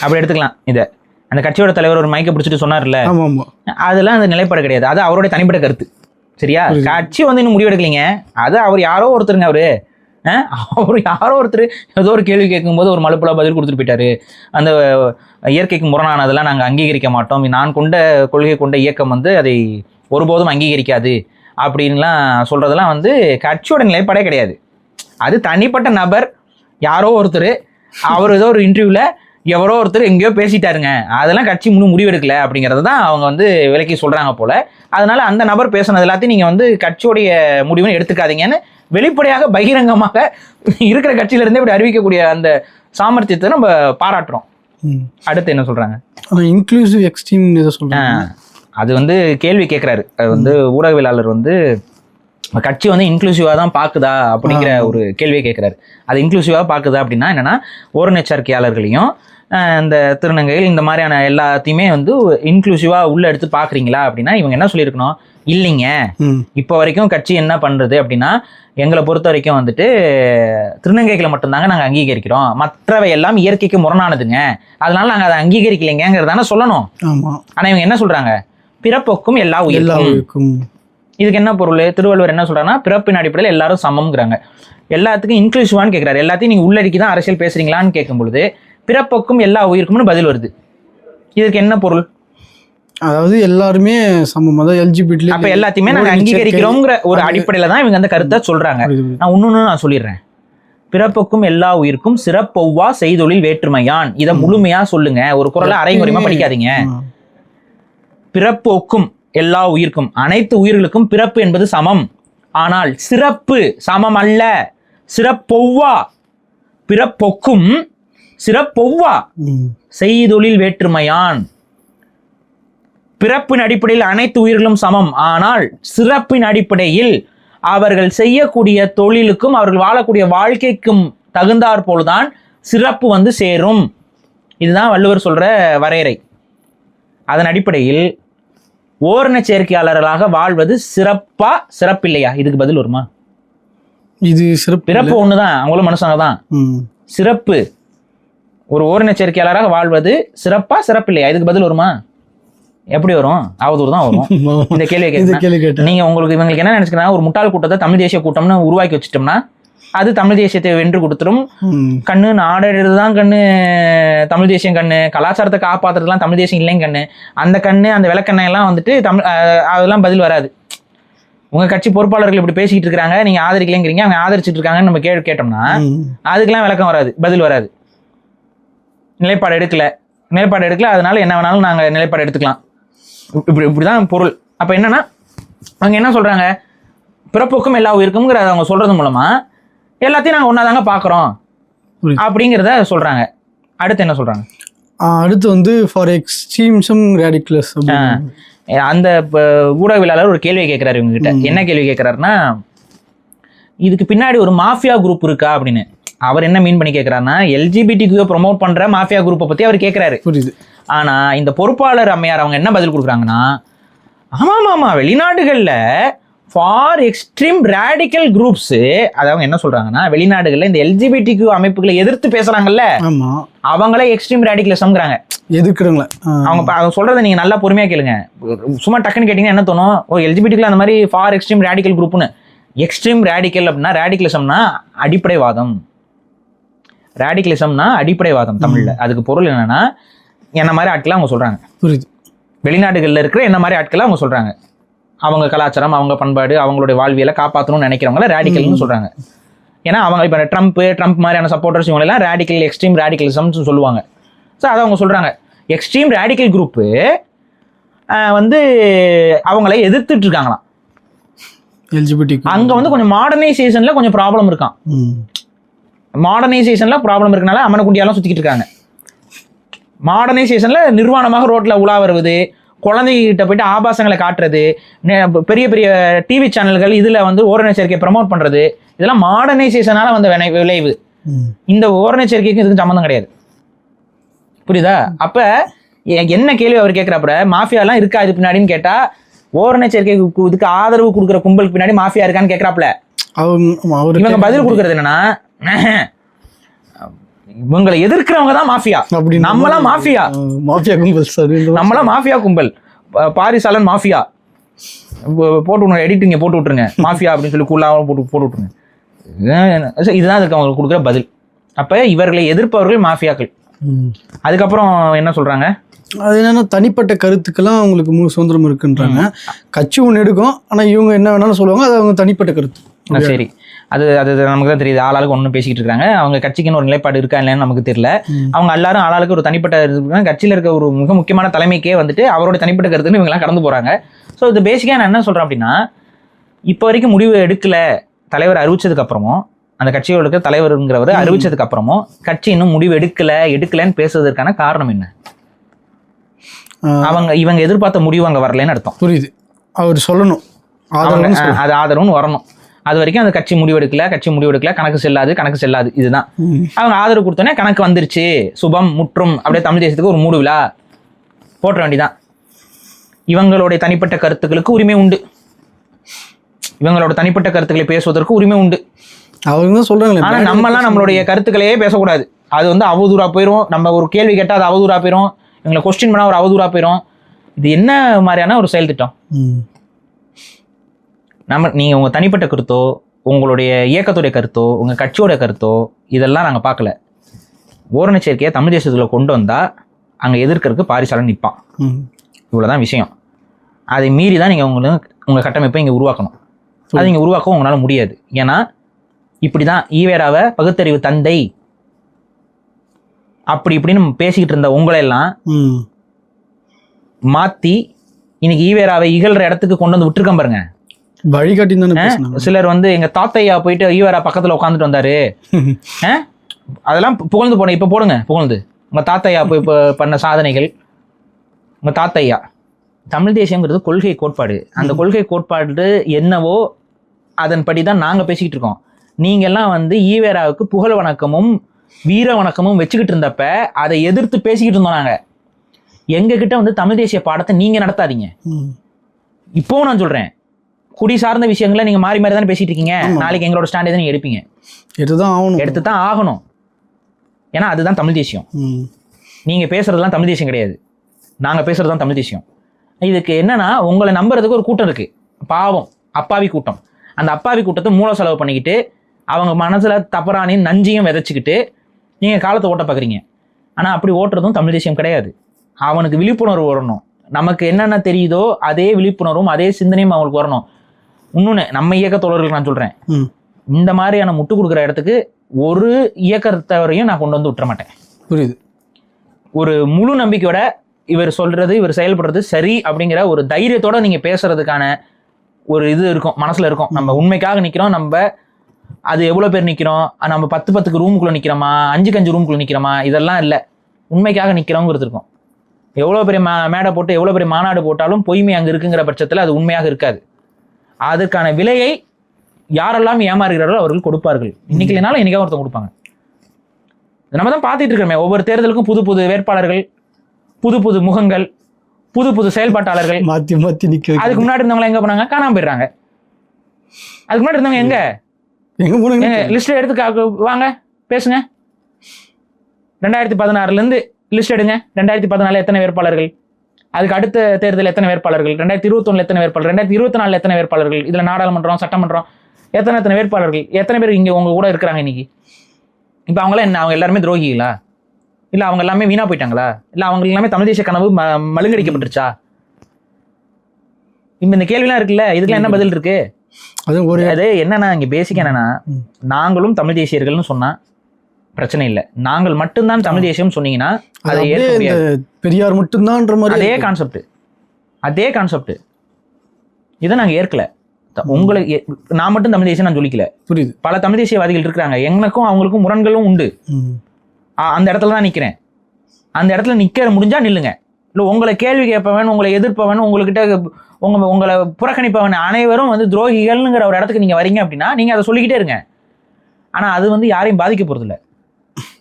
அப்படி எடுத்துக்கலாம். இதை அந்த கட்சியோட தலைவர் ஒரு மைக்கை பிடிச்சிட்டு சொன்னார்ல, அதெல்லாம் அந்த நிலைப்பாடு கிடையாது. அது அவருடைய தனிப்பட்ட கருத்து. சரியா? கட்சி வந்து இன்னும் முடிவெடுக்கலைங்க. அது அவர் யாரோ ஒருத்தருங்க. அவர் யாரோ ஒருத்தர் ஏதோ ஒரு கேள்வி கேட்கும்போது ஒரு மலுப்புல பதில் கொடுத்துட்டு போயிட்டாரு. அந்த இயற்கைக்கு முரணானதெல்லாம் நாங்கள் அங்கீகரிக்க மாட்டோம், நான் கொண்ட கொள்கை கொண்ட இயக்கம் வந்து அதை ஒருபோதும் அங்கீகரிக்காது அப்படின்லாம் சொல்றதெல்லாம் வந்து கட்சியோட நிலைப்பாடே கிடையாது. அது தனிப்பட்ட நபர் யாரோ ஒருத்தர், அவர் ஏதோ ஒரு இன்டர்வியூல எவரோ ஒருத்தர் எங்கேயோ பேசிட்டாருங்க, அதெல்லாம் கட்சி முன்னும் முடிவெடுக்கல அப்படிங்கிறது தான் அவங்க வந்து விலக்கி சொல்றாங்க போல. அதனால அந்த நபர் பேசுனது எல்லாத்தையும் நீங்க வந்து கட்சியோடைய முடிவுன்னு எடுத்துக்காதீங்கன்னு வெளிப்படையாக பகிரங்கமாக இருக்கிற கட்சியில இருந்தே இப்படி அறிவிக்கக்கூடிய அந்த சாமர்த்தியத்தை நம்ம பாராட்டுறோம். அடுத்து என்ன சொல்றாங்க? இன்க்ளூசிவ் எக்ஸ்ட்ரீம் சொல்றாங்க. அது வந்து கேள்வி கேட்கிறாரு. அது வந்து ஊடகவியலாளர் வந்து கட்சி வந்து இன்க்ளூசிவாக தான் பார்க்குதா அப்படிங்கிற ஒரு கேள்வியை கேட்குறாரு. அது இன்க்ளூசிவாக பார்க்குதா அப்படின்னா என்னென்னா, ஓரணச்சரிக்கையாளர்களையும் இந்த திருநங்கைகள் இந்த மாதிரியான எல்லாத்தையுமே வந்து இன்க்ளூசிவாக உள்ளே எடுத்து பார்க்குறீங்களா அப்படின்னா இவங்க என்ன சொல்லியிருக்கணும், இல்லைங்க இப்போ வரைக்கும் கட்சி என்ன பண்ணுறது அப்படின்னா, எங்களை பொறுத்த வரைக்கும் வந்துட்டு திருநங்கைகளை மட்டும்தாங்க நாங்கள் அங்கீகரிக்கிறோம், மற்றவை எல்லாம் இயற்கைக்கு முரணானதுங்க, அதனால நாங்கள் அதை அங்கீகரிக்கலைங்கிறதான சொல்லணும். ஆனால் இவங்க என்ன சொல்கிறாங்க, பிறப்போக்கும் எல்லா உயிருக்கும். இதுக்கு என்ன பொருள்? திருவள்ளுவர் என்ன சொல்றாருன்னா, பிறப்பின் அடிப்படையில் எல்லாரும் சமம்ங்கிறாங்க. எல்லாத்துக்கும் இன்க்ளூசிவான்னு கேட்குறாரு. எல்லாத்தையும் நீங்கள் உள்ளடக்கி தான் அரசியல் பேசுறீங்களான்னு கேட்கும் பொழுது பிறப்புக்கும் எல்லா உயிருக்கும்னு பதில் வருது. இதுக்கு என்ன பொருள்? அதாவது எல்லாருமே சமம், அதாவது எல்ஜிபிடி, அப்ப எல்லாத்தையுமே நாங்கள் அங்கீகரிக்கிறோங்கிற ஒரு அடிப்படையில தான் இவங்க அந்த கருத்தை சொல்றாங்க. நான் இன்னொன்னு நான் சொல்லிடுறேன். பிறப்புக்கும் எல்லா உயிருக்கும் சிறப்பொவ்வா செய்தொழில் வேற்றுமையான். இதை முழுமையா சொல்லுங்க, ஒரு குறளை அரைமுறைமா படிக்காதீங்க. பிறப்போக்கும் எல்லா உயிருக்கும், அனைத்து உயிர்களுக்கும் பிறப்பு என்பது சமம், ஆனால் சிறப்பு சமம் அல்ல. சிறப்பொவ்வா, பிறப்பொக்கும் சிறப்பொவ்வா செய்தொழில் வேற்றுமையான். பிறப்பின் அடிப்படையில் அனைத்து உயிர்களும் சமம், ஆனால் சிறப்பின் அடிப்படையில் அவர்கள் செய்யக்கூடிய தொழிலுக்கும் அவர்கள் வாழக்கூடிய வாழ்க்கைக்கும் தகுந்தாற் போல்தான் சிறப்பு வந்து சேரும். இதுதான் வள்ளுவர் சொல்ற வரையறை. அதன் அடிப்படையில் ஓரண சேர்க்கையாளர்களாக வாழ்வது சிறப்பா சிறப்பில்லையா? இதுக்கு பதில் வருமா? இது சிறப்பு பிறப்பு ஒண்ணுதான், அவங்களும் மனுஷங்க தான். சிறப்பு, ஒரு ஓரண சேர்க்கையாளராக வாழ்வது சிறப்பா சிறப்பில்லையா? இதுக்கு பதில் வருமா? எப்படி வரும்? அவதூறு தான் வரும். இந்த கேள்வி கேட்டேன். நீங்க உங்களுக்கு இவங்களுக்கு என்ன நினைச்சுக்கிறாங்க, ஒரு முட்டாள் கூட்டத்தை தமிழ் தேசிய கூட்டம்னு உருவாக்கி வச்சுட்டோம்னா அது தமிழ் தேசியத்தை வென்று கொடுத்துரும். கண்ணு நாடுதான் கண்ணு, தமிழ் தேசியம் கண்ணு, கலாச்சாரத்தை காப்பாத்துறதுலாம் தமிழ் தேசியம் இல்லைங்க கண்ணு, அந்த கண்ணு அந்த விளக்கண்ணை எல்லாம் வந்துட்டு தமிழ் அதெல்லாம் பதில் வராது. உங்க கட்சி பொறுப்பாளர்கள் இப்படி பேசிக்கிட்டு இருக்காங்க, நீங்க ஆதரிக்கலைங்கிறீங்க, அவங்க ஆதரிச்சுட்டு இருக்காங்கன்னு நம்ம கேட்டோம்னா அதுக்கெல்லாம் விளக்கம் வராது, பதில் வராது. நிலைப்பாடு எடுக்கல அதனால என்ன வேணாலும் நாங்க நிலைப்பாடு எடுத்துக்கலாம், இப்படிதான் பொருள். அப்ப என்னன்னா அவங்க என்ன சொல்றாங்க, பிறப்புக்கும் எல்லா உயிருக்கும்ங்கிறத அவங்க சொல்றது மூலமா எல்லாத்தையும் நாங்க ஒன்னாதாங்க பாக்குறோம் அப்படிங்கிறத சொல்றாங்க. அடுத்து என்ன சொல்றாங்க? அடுத்து வந்து ஃபார் எக்ஸ்ட்ரீமிசம் ரேடிகுலஸ். அந்த ஊடகவியலாளர் ஒரு கேள்வியை கேட்கிறாரு இவங்க கிட்ட. என்ன கேள்வி கேட்கிறாருன்னா, இதுக்கு பின்னாடி ஒரு மாஃபியா குரூப் இருக்கா அப்படின்னு. அவர் என்ன மீன் பண்ணி கேட்கிறாருன்னா, எல்ஜிபிடிக்கு ப்ரொமோட் பண்ற மாஃபியா குரூப்பை பத்தி அவர் கேட்கிறாரு. புரியுது. ஆனா இந்த பொறுப்பாளர் அம்மையார் அவங்க என்ன பதில் கொடுக்குறாங்கன்னா, ஆமா வெளிநாடுகள்ல ஃபார் எக்ஸ்ட்ரீம் ரேடிக்கல் குரூப்ஸ், அதாவது என்ன சொல்றாங்கன்னா, வெளிநாடுகள்ல இந்த எல்ஜிபிடிக்கு அமைப்புகளை எதிர்த்து பேசுறாங்கல்ல, அவங்களே எக்ஸ்ட்ரீம் ரேடிக்கலிசம்ங்கிறாங்க, எதிர்க்கிறவங்கள. அவங்க சொல்றதை நீங்க நல்லா பொறுமையா கேளுங்க. சும்மா டக்குன்னு கேட்டீங்கன்னா என்ன தோணும், ஓ எல்ஜிபிடிக்குல அந்த மாதிரி ஃபார் எக்ஸ்ட்ரீம் ரேடிக்கல் குரூப்னு. எக்ஸ்ட்ரீம் ரேடிக்கல் அப்படின்னா ரேடிக்கலிசம்னா அடிப்படைவாதம், ரேடிக்கலிசம்னா அடிப்படைவாதம் தமிழ்ல. அதுக்கு பொருள் என்னன்னா, என்ன மாதிரி ஆட்களை அவங்க சொல்றாங்க. புரியுது. வெளிநாடுகள்ல இருக்கிற என்ன மாதிரி ஆட்களை அவங்க சொல்றாங்க, அவங்க கலாச்சாரம், அவங்க பண்பாடு, அவங்களுடைய வாழ்வியலை காப்பாற்றணும்னு நினைக்கிறவங்கள ரேடிக்கல்னு சொல்றாங்க. ஏன்னா அவங்க இப்போ ட்ரம்ப் மாதிரியான சப்போர்ட்டர்ஸ் இவங்களெல்லாம் ரேடிக்கல், எக்ஸ்ட்ரீம் ரேடிக்கலிசம்னு சொல்லுவாங்க. ஸோ அதை அவங்க சொல்றாங்க. எக்ஸ்ட்ரீம் ரேடிக்கல் குரூப்பு வந்து அவங்கள எதிர்த்துட்டு இருக்காங்களாம். எல்ஜிபிடி அங்க வந்து கொஞ்சம் மாடர்னைசேஷன்ல கொஞ்சம் ப்ராப்ளம் இருக்கான். மாடர்னைசேஷன்ல ப்ராப்ளம் இருக்கனால அம்மனை குண்டியாலாம் சுத்திக்கிட்டு இருக்காங்க. மாடர்னைசேஷன்ல நிர்வாணமாக ரோட்ல உலா வருவது, குழந்தைகிட்ட போயிட்டு ஆபாசங்களை காட்டுறது, பெரிய பெரிய டிவி சேனல்கள் இதுல வந்து ஓரண சேர்க்கையை ப்ரமோட் பண்றது, இதெல்லாம் மாடர்னைசேஷனால வந்த விளைவு. இந்த ஓரண சேர்க்கைக்கு இதுக்கு சம்மந்தம் கிடையாது. புரியுதா? அப்ப என்ன கேள்வி அவர் கேட்கிறப்ப, மாஃபியா எல்லாம் இருக்கா இது பின்னாடின்னு கேட்டா, ஓரண சேர்க்கைக்கு இதுக்கு ஆதரவு கொடுக்குற கும்பலுக்கு பின்னாடி மாஃபியா இருக்கான்னு கேட்கிறாப்ல. இவங்க பதில் கொடுக்கறது என்னன்னா, இவங்களை எதிர்க்கிறவங்க தான் மாஃபியா, நம்மளாம் மாஃபியா கும்பல், நம்மளாம் மாஃபியா கும்பல், பாரிசாலன் மாஃபியா போட்டு விட்ருங்க, எடிட்டிங்க போட்டு விட்டுருங்க மாஃபியா அப்படின்னு சொல்லி கூலாக போட்டு விட்டுருங்க. இதுதான் அதுக்கு அவங்களுக்கு கொடுக்குற பதில். அப்ப இவர்களை எதிர்ப்பவர்கள் மாஃபியாக்கள். அதுக்கப்புறம் என்ன சொல்றாங்க, அது என்னன்னா தனிப்பட்ட கருத்துக்கெல்லாம் அவங்களுக்கு முழு சுதந்திரம் இருக்குன்றாங்க. கட்சி ஒன்று எடுக்கும், ஆனா இவங்க என்ன வேணாலும் சொல்லுவாங்க, அது அவங்க தனிப்பட்ட கருத்து. சரி, அது அது நமக்கு தான் தெரியுது. ஆளாளுக்கு ஒன்று பேசிக்கிட்டு இருக்காங்க. அவங்க கட்சிக்குன்னு ஒரு நிலைப்பாடு இருக்கா இல்லைன்னு நமக்கு தெரியல. அவங்க எல்லாரும் ஆளாளுக்கு ஒரு தனிப்பட்ட கட்சியில் இருக்க ஒரு மிக முக்கியமான தலைமைக்கே வந்துட்டு அவரோட தனிப்பட்ட கருத்துன்னு இவங்கெல்லாம் கடந்து போறாங்க. ஸோ இது பேசிக்காக நான் என்ன சொல்றேன் அப்படின்னா, இப்போ வரைக்கும் முடிவு எடுக்கல, தலைவர் அறிவிச்சதுக்கு அப்புறமும், அந்த கட்சியோட தலைவருங்கிறவர் அறிவிச்சதுக்கு அப்புறமும் கட்சி இன்னும் முடிவு எடுக்கலன்னு பேசுவதற்கான காரணம் என்ன? இவங்க எதிர்பார்த்த முடிவு அங்க வரலன்னு அர்த்தம். புரியுது. அவர் சொல்லணும், அது ஆதரவுன்னு வரணும். அது வரைக்கும் அந்த கட்சி முடிவெடுக்கல, கணக்கு செல்லாது. இதுதான் அவங்க ஆதரவு கொடுத்தோன்னே கணக்கு வந்துருச்சு, சுபம் முற்றும், அப்படியே தமிழ் தேசத்துக்கு ஒரு மூடு விழா போட்ட வேண்டிதான். இவங்களுடைய தனிப்பட்ட கருத்துக்களுக்கு உரிமை உண்டு, இவங்களோட தனிப்பட்ட கருத்துக்களை பேசுவதற்கு உரிமை உண்டு. அவங்க தான் சொல்றாங்க. ஆனா நம்மலாம் நம்மளுடைய கருத்துக்களையே பேசக்கூடாது. அது வந்து அவதூறா போயிடும். நம்ம ஒரு கேள்வி கேட்டா அது அவதூறா போயிடும், இவங்களை கொஸ்டின் பண்ணா ஒரு அவதூறா போயிடும். இது என்ன மாதிரியான ஒரு செயல் திட்டம்? நீங்கள் உங்கள் தனிப்பட்ட கருத்தோ, உங்களுடைய இயக்கத்துடைய கருத்தோ, உங்கள் கட்சியோட கருத்தோ, இதெல்லாம் நாங்கள் பார்க்கல. ஓரண சேர்க்கையை தமிழ் தேசத்தில் கொண்டு வந்தால் அங்கே எதிர்க்கிறதுக்கு பாரிசாலன் நிற்பான். இவ்வளோதான் விஷயம். அதை மீறி தான் நீங்கள் உங்கள் கட்டமைப்பை இங்கே உருவாக்கணும். அது இங்கே உருவாக்கவும் உங்களால் முடியாது. ஏன்னா இப்படி தான் ஈவேராவை பகுத்தறிவு தந்தை அப்படி இப்படின்னு பேசிக்கிட்டு இருந்த உங்களெல்லாம் மாற்றி இன்னைக்கு ஈவேராவை இகழ்கிற இடத்துக்கு கொண்டு வந்து விட்டுருக்கேன் பாருங்க. வழிகாட்டி சிலர் வந்து எங்க தாத்தையா போயிட்டு ஈவேரா பக்கத்துல உட்காந்துட்டு வந்தாரு, அதெல்லாம் புகழ்ந்து போன. இப்ப போடுங்க புகழ்ந்து, உங்க தாத்தையா போய் பண்ண சாதனைகள். உங்க தாத்தையா, தமிழ் தேசியங்கிறது கொள்கை கோட்பாடு. அந்த கொள்கை கோட்பாடு என்னவோ அதன்படிதான் நாங்க பேசிக்கிட்டு இருக்கோம். நீங்க எல்லாம் வந்து ஈவேராவுக்கு புகழ் வணக்கமும் வீர வணக்கமும் வச்சுக்கிட்டு இருந்தப்ப அதை எதிர்த்து பேசிக்கிட்டு இருந்தோம். நாங்க எங்க கிட்ட வந்து தமிழ் தேசிய பாடத்தை நீங்க நடத்தாதீங்க. இப்போவும் நான் சொல்றேன், குடி சார்ந்த விஷயங்களை நீங்க மாறி மாறி தானே பேசிட்டு இருக்கீங்க. நாளைக்கு எங்களோட ஸ்டாண்ட் எதை நீங்க எடுப்பீங்க? எடுத்து தான் ஆகணும். ஏன்னா அதுதான் தமிழ் தேசியம். நீங்க பேசுறதுலாம் தமிழ் தேசியம் கிடையாது, நாங்க பேசுறது தான் தமிழ் தேசியம். இதுக்கு என்னன்னா, உங்களை நம்புறதுக்கு ஒரு கூட்டம் இருக்கு, பாவம் அப்பாவி கூட்டம். அந்த அப்பாவி கூட்டத்தை மூல செலவு பண்ணிக்கிட்டு அவங்க மனசுல தப்பரானையும் நஞ்சியும் விதைச்சிக்கிட்டு நீங்க காலத்தை ஓட்ட பாக்குறீங்க. ஆனா அப்படி ஓட்டுறதும் தமிழ் தேசியம் கிடையாது. அவனுக்கு விழிப்புணர்வு வரணும். நமக்கு என்னென்ன தெரியுதோ அதே விழிப்புணர்வும் அதே சிந்தனையும் அவங்களுக்கு வரணும். இன்னொன்னு, நம்ம இயக்க தோழர்கள் நான் சொல்றேன், இந்த மாதிரியான முட்டு கொடுக்குற இடத்துக்கு ஒரு இயக்கத்தவரையும் நான் கொண்டு வந்து விட்டுற மாட்டேன். புரியுது. ஒரு முழு நம்பிக்கையோட இவர் சொல்றது, இவர் செயல்படுறது சரி அப்படிங்கிற ஒரு தைரியத்தோட நீங்க பேசுறதுக்கான ஒரு இது இருக்கும், மனசுல இருக்கும். நம்ம உண்மைக்காக நிக்கிறோம், நம்ம அது எவ்வளவு பேர் நிக்கிறோம், நம்ம 10 ரூமுக்குள்ள நிக்கிறோமா, 5 ரூமுக்குள்ள நிக்கிறோமா, இதெல்லாம் இல்லை. உண்மைக்காக நிக்கிறோங்கிறது இருக்கும். எவ்வளவு பெரிய மேடை போட்டு எவ்வளவு பெரிய மாநாடு போட்டாலும் பொய்மை அங்க இருக்குங்கிற பட்சத்துல அது உண்மையாக இருக்காது. அதுக்கான விலையை யாரெல்லாம் ஏமாறுகிறார்களோ அவர்கள் கொடுப்பார்கள். இன்னைக்கு இல்லைனாலும் என்னைக்காக ஒருத்தவங்க கொடுப்பாங்க. நம்ம தான் பார்த்துட்டு இருக்கோமே, ஒவ்வொரு தேர்தலுக்கும் புது புது வேட்பாளர்கள், புது புது முகங்கள், புது புது செயல்பாட்டாளர்கள் மாத்தி மாத்தி நிக்க. அதுக்கு முன்னாடி இருந்தவங்க எங்க போனாங்க? காணாம போயிடுறாங்க. அதுக்கு முன்னாடி இருந்தவங்க எங்க போனாங்க? லிஸ்ட் எடுத்து வாங்க பேசுங்க. 2016 இருந்து லிஸ்ட் எடுங்க. 2014 எத்தனை வேட்பாளர்கள், அதுக்கு அடுத்த தேர்தல் எத்தனை வேட்பாளர்கள், 2021 எத்தனை வேட்பாளர்கள், 2024 எத்தனை வேட்பாளர்கள், இதுல நாடாளுமன்றம் சட்டமன்றம் எத்தனை வேட்பாளர்கள், எத்தனை பேர் இங்க உங்க கூட இருக்கிறாங்க இன்னைக்கு? இப்ப அவங்களாம் என்ன, அவங்க எல்லாருமே துரோகிகளா? இல்ல அவங்க எல்லாமே வீணா போயிட்டாங்களா? இல்ல அவங்க எல்லாமே தமிழ் தேசிய கனவு மழுங்கடிக்கப்பட்டுருச்சா? இப்ப இந்த கேள்விலாம் இருக்குல்ல, இதுக்கெல்லாம் என்ன பதில் இருக்கு? அது என்னன்னா, இங்க பேசிக் என்னன்னா, நாங்களும் தமிழ் தேசியர்கள்னு சொன்னா பிரச்சனை இல்லை, நாங்கள் மட்டும்தான் தமிழ் தேசியம் சொன்னீங்கன்னா அதை ஏற்க முடியாது. பெரியார் மட்டும்தான்ற மாதிரி அதே கான்செப்ட் இதை நாங்க ஏற்கல. உங்களை நான் மட்டும் தமிழ் தேசியம் நான் சொல்லிக்கல, புரியுது. பல தமிழ் தேசியவாதிகள் இருக்கிறாங்க, எனக்கும் அவங்களுக்கும் முரண்களும் உண்டு. அந்த இடத்துல தான் நிக்கிறேன். அந்த இடத்துல நிக்க முடிஞ்சா நில்லுங்க. இல்லை உங்களை கேள்வி கேட்பவன், உங்களை எதிர்ப்பவன், உங்ககிட்ட உங்களை புறக்கணிப்பவன் அனைவரும் துரோகிகள்ங்கிற ஒரு இடத்துக்கு நீங்க வரீங்க அப்படின்னா நீங்க அதை சொல்லிக்கிட்டே இருங்க. ஆனா அது யாரையும் பாதிக்க போறது இல்லை.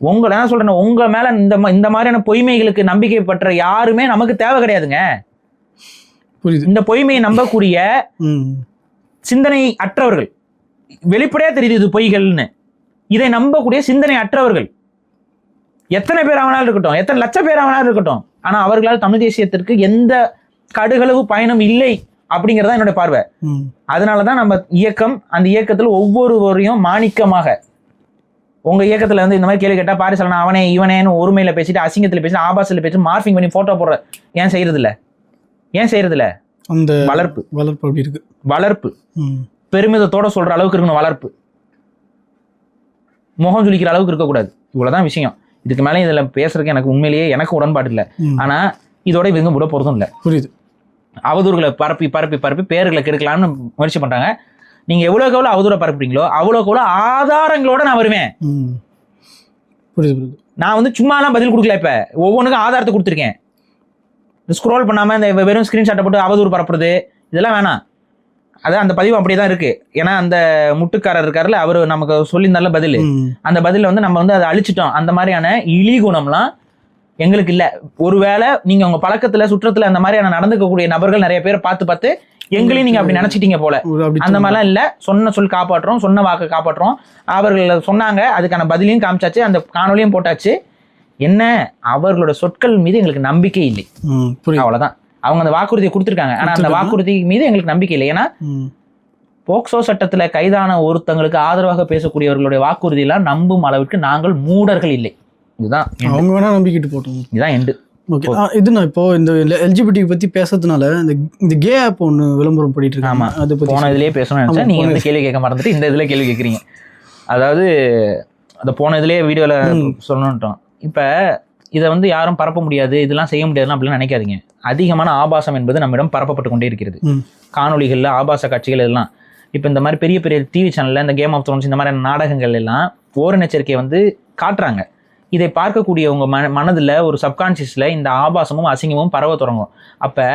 உங்களை என்ன சொல்றேன், உங்க மேல இந்த மாதிரியான பொய்மைகளுக்கு நம்பிக்கை பற்ற யாருமே நமக்கு தேவை கிடையாதுங்க. இந்த பொய்மையை நம்பக்கூடிய சிந்தனை அற்றவர்கள், வெளிப்படையா தெரியுது இது பொய்கள்னு, இதை நம்பக்கூடிய சிந்தனை அற்றவர்கள் எத்தனை பேர் ஆனாலும் இருக்கட்டும், எத்தனை லட்சம் பேர் ஆனாலும் இருக்கட்டும், ஆனா அவர்களால் தமிழ் தேசியத்திற்கு எந்த கடுகளவு பயணம் இல்லை அப்படிங்கறத என்னோட பார்வை. அதனாலதான் நம்ம இயக்கம், அந்த இயக்கத்துல ஒவ்வொருவரையும் மாணிக்கமாக, உங்க இயக்கத்துல இந்த மாதிரி கேள்வி கேட்டா பாரிசலனா அவனே இவனேன்னு ஒருமையில பேசிட்டு, அசிங்கத்துல பேசிட்டு, ஆபாசத்துல பேசிட்டு, மார்பிங் பண்ணி போட்டோ போடுற ஏன் செய்யறது இல்ல? அந்த வளர்ப்பு அப்படி இருக்கு. வளர்ப்பு பெருமிதத்தோட சொல்ற அளவுக்கு இருக்கணும். வளர்ப்பு முகம் சுளிக்கிற அளவுக்கு இருக்கக்கூடாது. இவ்வளவுதான் விஷயம். இதுக்கு மேலே இதுல பேசுறதுக்கு எனக்கு உண்மையிலேயே எனக்கு உடன்பாடு இல்லை. ஆனா இதோட இவங்க விட போறதும் இல்லை. புரியுது. அவதூறுகளை பரப்பி பரப்பி பரப்பி பேர்களை கெடுக்கலாம்னு முயற்சி பண்றாங்க. நீங்க எவ்வளவுக்கு எவ்வளவு அவதூற பரப்புறீங்களோ அவ்வளவுக்கு எவ்வளவு ஆதாரங்களோட நான் வருவேன். புரியுது. நான் சும்மாலாம் பதில் கொடுக்கல. இப்ப ஒவ்வொன்றுக்கும் ஆதாரத்தை கொடுத்துருக்கேன். ஸ்க்ரோல் பண்ணாம இந்த வெறும் ஸ்கிரீன்ஷாட்டை போட்டு அவதூறு பரப்புறது இதெல்லாம் வேணாம். அதான் அந்த பதிவு அப்படியே தான் இருக்கு. ஏன்னா அந்த முட்டுக்காரர் இருக்காருல்ல, அவரு நமக்கு சொல்லியிருந்தால பதில், அந்த பதில நம்ம அதை அழிச்சிட்டோம். அந்த மாதிரியான இழி குணம்லாம் எங்களுக்கு இல்லை. ஒருவேளை நீங்க உங்க பழக்கத்துல சுற்றத்துல அந்த மாதிரியான நடந்துக்கக்கூடிய நபர்கள் நிறைய பேரை பார்த்து எங்களையும் நீங்க அப்படி நினைச்சிட்டீங்க போல. அந்த மாதிரிலாம் இல்ல. சொன்ன சொல் காப்பாற்றுறோம், சொன்ன வாக்கு காப்பாற்றுறோம். அவர்கள் சொன்னாங்க, அதுக்கான பதிலையும் காமிச்சாச்சு, அந்த காணொலியும் போட்டாச்சு. என்ன, அவர்களோட சொற்கள் மீது எங்களுக்கு நம்பிக்கை இல்லை, அவ்வளவுதான். அவங்க அந்த வாக்குறுதியை கொடுத்துருக்காங்க, ஆனா அந்த வாக்குறுதி மீது எங்களுக்கு நம்பிக்கை இல்லை. ஏன்னா போக்சோ சட்டத்துல கைதான ஒருத்தங்களுக்கு ஆதரவாக பேசக்கூடியவர்களுடைய வாக்குறுதி எல்லாம் நம்பும் அளவுக்கு நாங்கள் மூடர்கள் இல்லை. இதுதான் அவங்க வேணா நம்பிக்கிட்டு போட்டோம். இதுதான் எண்டு. ஓகே, இது நான் இப்போ இந்த எல்ஜிபிடி பத்தி பேசுறதுனால இந்த கே ஆப் ஒன்று விளம்பரம் பண்ணிட்டு இருக்கேன். ஆமா, அது போன இதுலயே பேசணும்னு நினைச்சேன். நீங்க கேள்வி கேட்க மறந்துட்டு இந்த இதுல கேள்வி கேட்குறீங்க. அதாவது அந்த போன இதுலயே வீடியோல சொல்லணும்ட்டோம். இப்ப இதை யாரும் பரப்ப முடியாது, இதெல்லாம் செய்ய முடியாதுன்னு அப்படிலாம் நினைக்காதீங்க. அதிகமான ஆபாசம் என்பது நம்மிடம் பரப்பப்பட்டு கொண்டே இருக்கிறது. காணொலிகள்ல ஆபாச காட்சிகள் எல்லாம் இப்போ இந்த மாதிரி பெரிய பெரிய டிவி சேனல்ல இந்த கேம் ஆஃப் த்ரோன்ஸ் இந்த மாதிரி நாடகங்கள் எல்லாம் ஓரின எச்சரிக்கையை காட்டுறாங்க. இதை பார்க்கக்கூடியவங்க மனதில் ஒரு சப்கான்சியஸில் இந்த ஆபாசமும் அசிங்கமும் பரவ தொடங்கும். அப்போ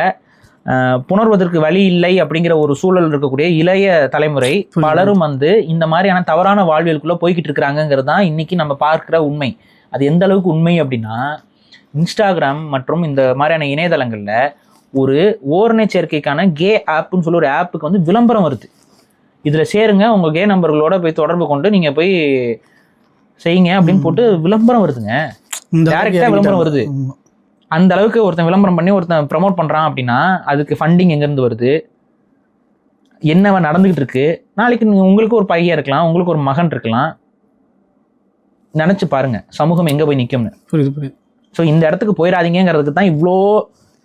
புணர்வதற்கு வழி இல்லை அப்படிங்கிற ஒரு சூழல் இருக்கக்கூடிய இளைய தலைமுறை பலரும் இந்த மாதிரியான தவறான வாழ்வியலுக்குள்ளே போய்கிட்டு இருக்கிறாங்கிறது தான் இன்னைக்கு நம்ம பார்க்குற உண்மை. அது எந்த அளவுக்கு உண்மை அப்படின்னா, இன்ஸ்டாகிராம் மற்றும் இந்த மாதிரியான இணையதளங்களில் ஒரு ஓரணை சேர்க்கைக்கான கே ஆப்னு சொல்லி ஒரு ஆப்புக்கு வந்து விளம்பரம் வருது. இதில் சேருங்க, உங்கள் கே நம்பர்களோட போய் தொடர்பு கொண்டு நீங்கள் போய் செய்யுங்க அப்படின்னு போட்டு விளம்பரம் வருதுங்க. டைரக்டா விளம்பரம் வருது. அந்த அளவுக்கு ஒருத்தன் விளம்பரம் பண்ணி ஒருத்தன் ப்ரமோட் பண்றான் அப்படின்னா அதுக்கு ஃபண்டிங் எங்கேருந்து வருது, என்னவா நடந்துகிட்டு இருக்கு. நாளைக்கு உங்களுக்கு ஒரு பையன் இருக்கலாம், உங்களுக்கு ஒரு மகன் இருக்கலாம். நினைச்சு பாருங்க சமூகம் எங்க போய் நிக்கும்னு. புரியுது புரியுது. ஸோ இந்த இடத்துக்கு போயிடாதீங்கிறதுக்கு தான் இவ்வளோ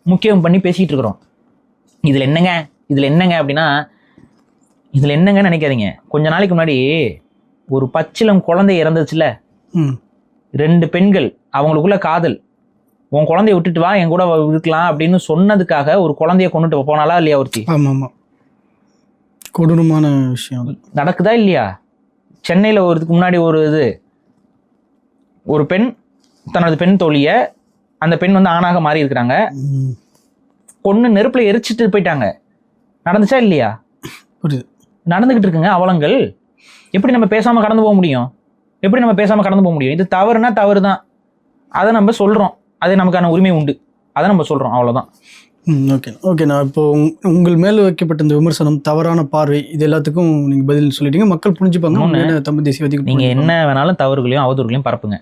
முக்கியம் பண்ணி பேசிட்டு இருக்கிறோம். இதுல என்னங்க அப்படின்னா, இதுல என்னங்கன்னு நினைக்காதீங்க. கொஞ்ச நாளைக்கு முன்னாடி ஒரு பச்சிலம் குழந்தை இறந்துச்சுல, 2 பெண்கள் அவங்களுக்குள்ள காதல், உன் குழந்தைய விட்டுட்டு வா என் கூட இருக்கலாம் அப்படின்னு சொன்னதுக்காக ஒரு குழந்தைய கொண்டுட்டு போனாலா இல்லையா ஒருத்தி? ஆமா கொடூரமான விஷயம் நடக்குதா இல்லையா? சென்னையில இதுக்கு முன்னாடி ஒரு பெண் தனது பெண் தோழிய, அந்த பெண் வந்து ஆணாக மாறி இருக்கிறாங்க, பொண்ணு நெருப்புல எரிச்சிட்டு போயிட்டாங்க. நடந்துச்சா இல்லையா? புரியுது. நடந்துகிட்டு இருக்குங்க அவலங்கள். எப்படி நம்ம பேசாம கடந்து போக முடியும்? இது தவறுனா தவறு தான், அதை நம்ம சொல்றோம், அது நமக்கான உரிமை உண்டு, அதை நம்ம சொல்றோம், அவ்வளவுதான். ஓகே நான் இப்போ உங்கள் மேல் வைக்கப்பட்ட இந்த விமர்சனம், தவறான பார்வை, இது எல்லாத்துக்கும் நீங்க பதில் சொல்லிட்டீங்க. மக்கள் புரிஞ்சுப்பாங்க. தமிழ் தேசியவாதிகள் நீங்க என்ன வேணாலும் தவறுகளையும் அவதூறுகளையும் பரப்புங்க,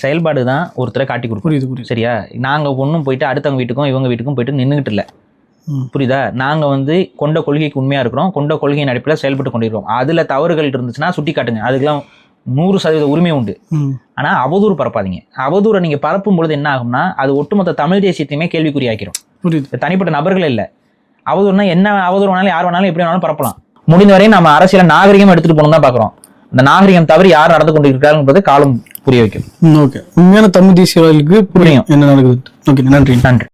செயல்பாடு தான் ஒருத்தரை காட்டி கொடுக்கும். புரியுது. சரியா? நாங்க ஒன்றும் போயிட்டு அடுத்தவங்க வீட்டுக்கும் இவங்க வீட்டுக்கும் போயிட்டு நின்றுகிட்டு இல்லை. புரியுதா? நாங்க வந்து கொண்ட கொள்கைக்கு உண்மையா இருக்கிறோம், கொண்ட கொள்கையின் அடிப்படையில் செயல்பட்டு கொண்டிருக்கோம். அதுல தவறுகள் இருந்துச்சுன்னா சுட்டி காட்டுங்க, அதுக்கெல்லாம் 100% உரிமை உண்டு. ஆனா அவதூறு பரப்பாதீங்க. அவதூறை நீங்க பரப்பும் பொழுது என்ன ஆகும்னா அது ஒட்டுமொத்த தமிழ் தேசியத்தையுமே கேள்விக்குறியாக்கிறோம். தனிப்பட்ட நபர்கள் இல்லை. அவதூறுனா என்ன அவதூறு வேணாலும் யார் வேணாலும் எப்படி வேணாலும் பரப்பலாம். முடிந்த வரையும் நம்ம அரசியல நாகரிகம் எடுத்துட்டு போகணும் தான் பாக்குறோம். அந்த நாகரிகம் தவிர யார் நடந்து கொண்டிருக்கிறார்கள் காலம் புரிய வைக்கும். உண்மையான தமிழ் தேசியவாதிகளுக்கு புரியும் என்ன நடக்குது. நன்றி.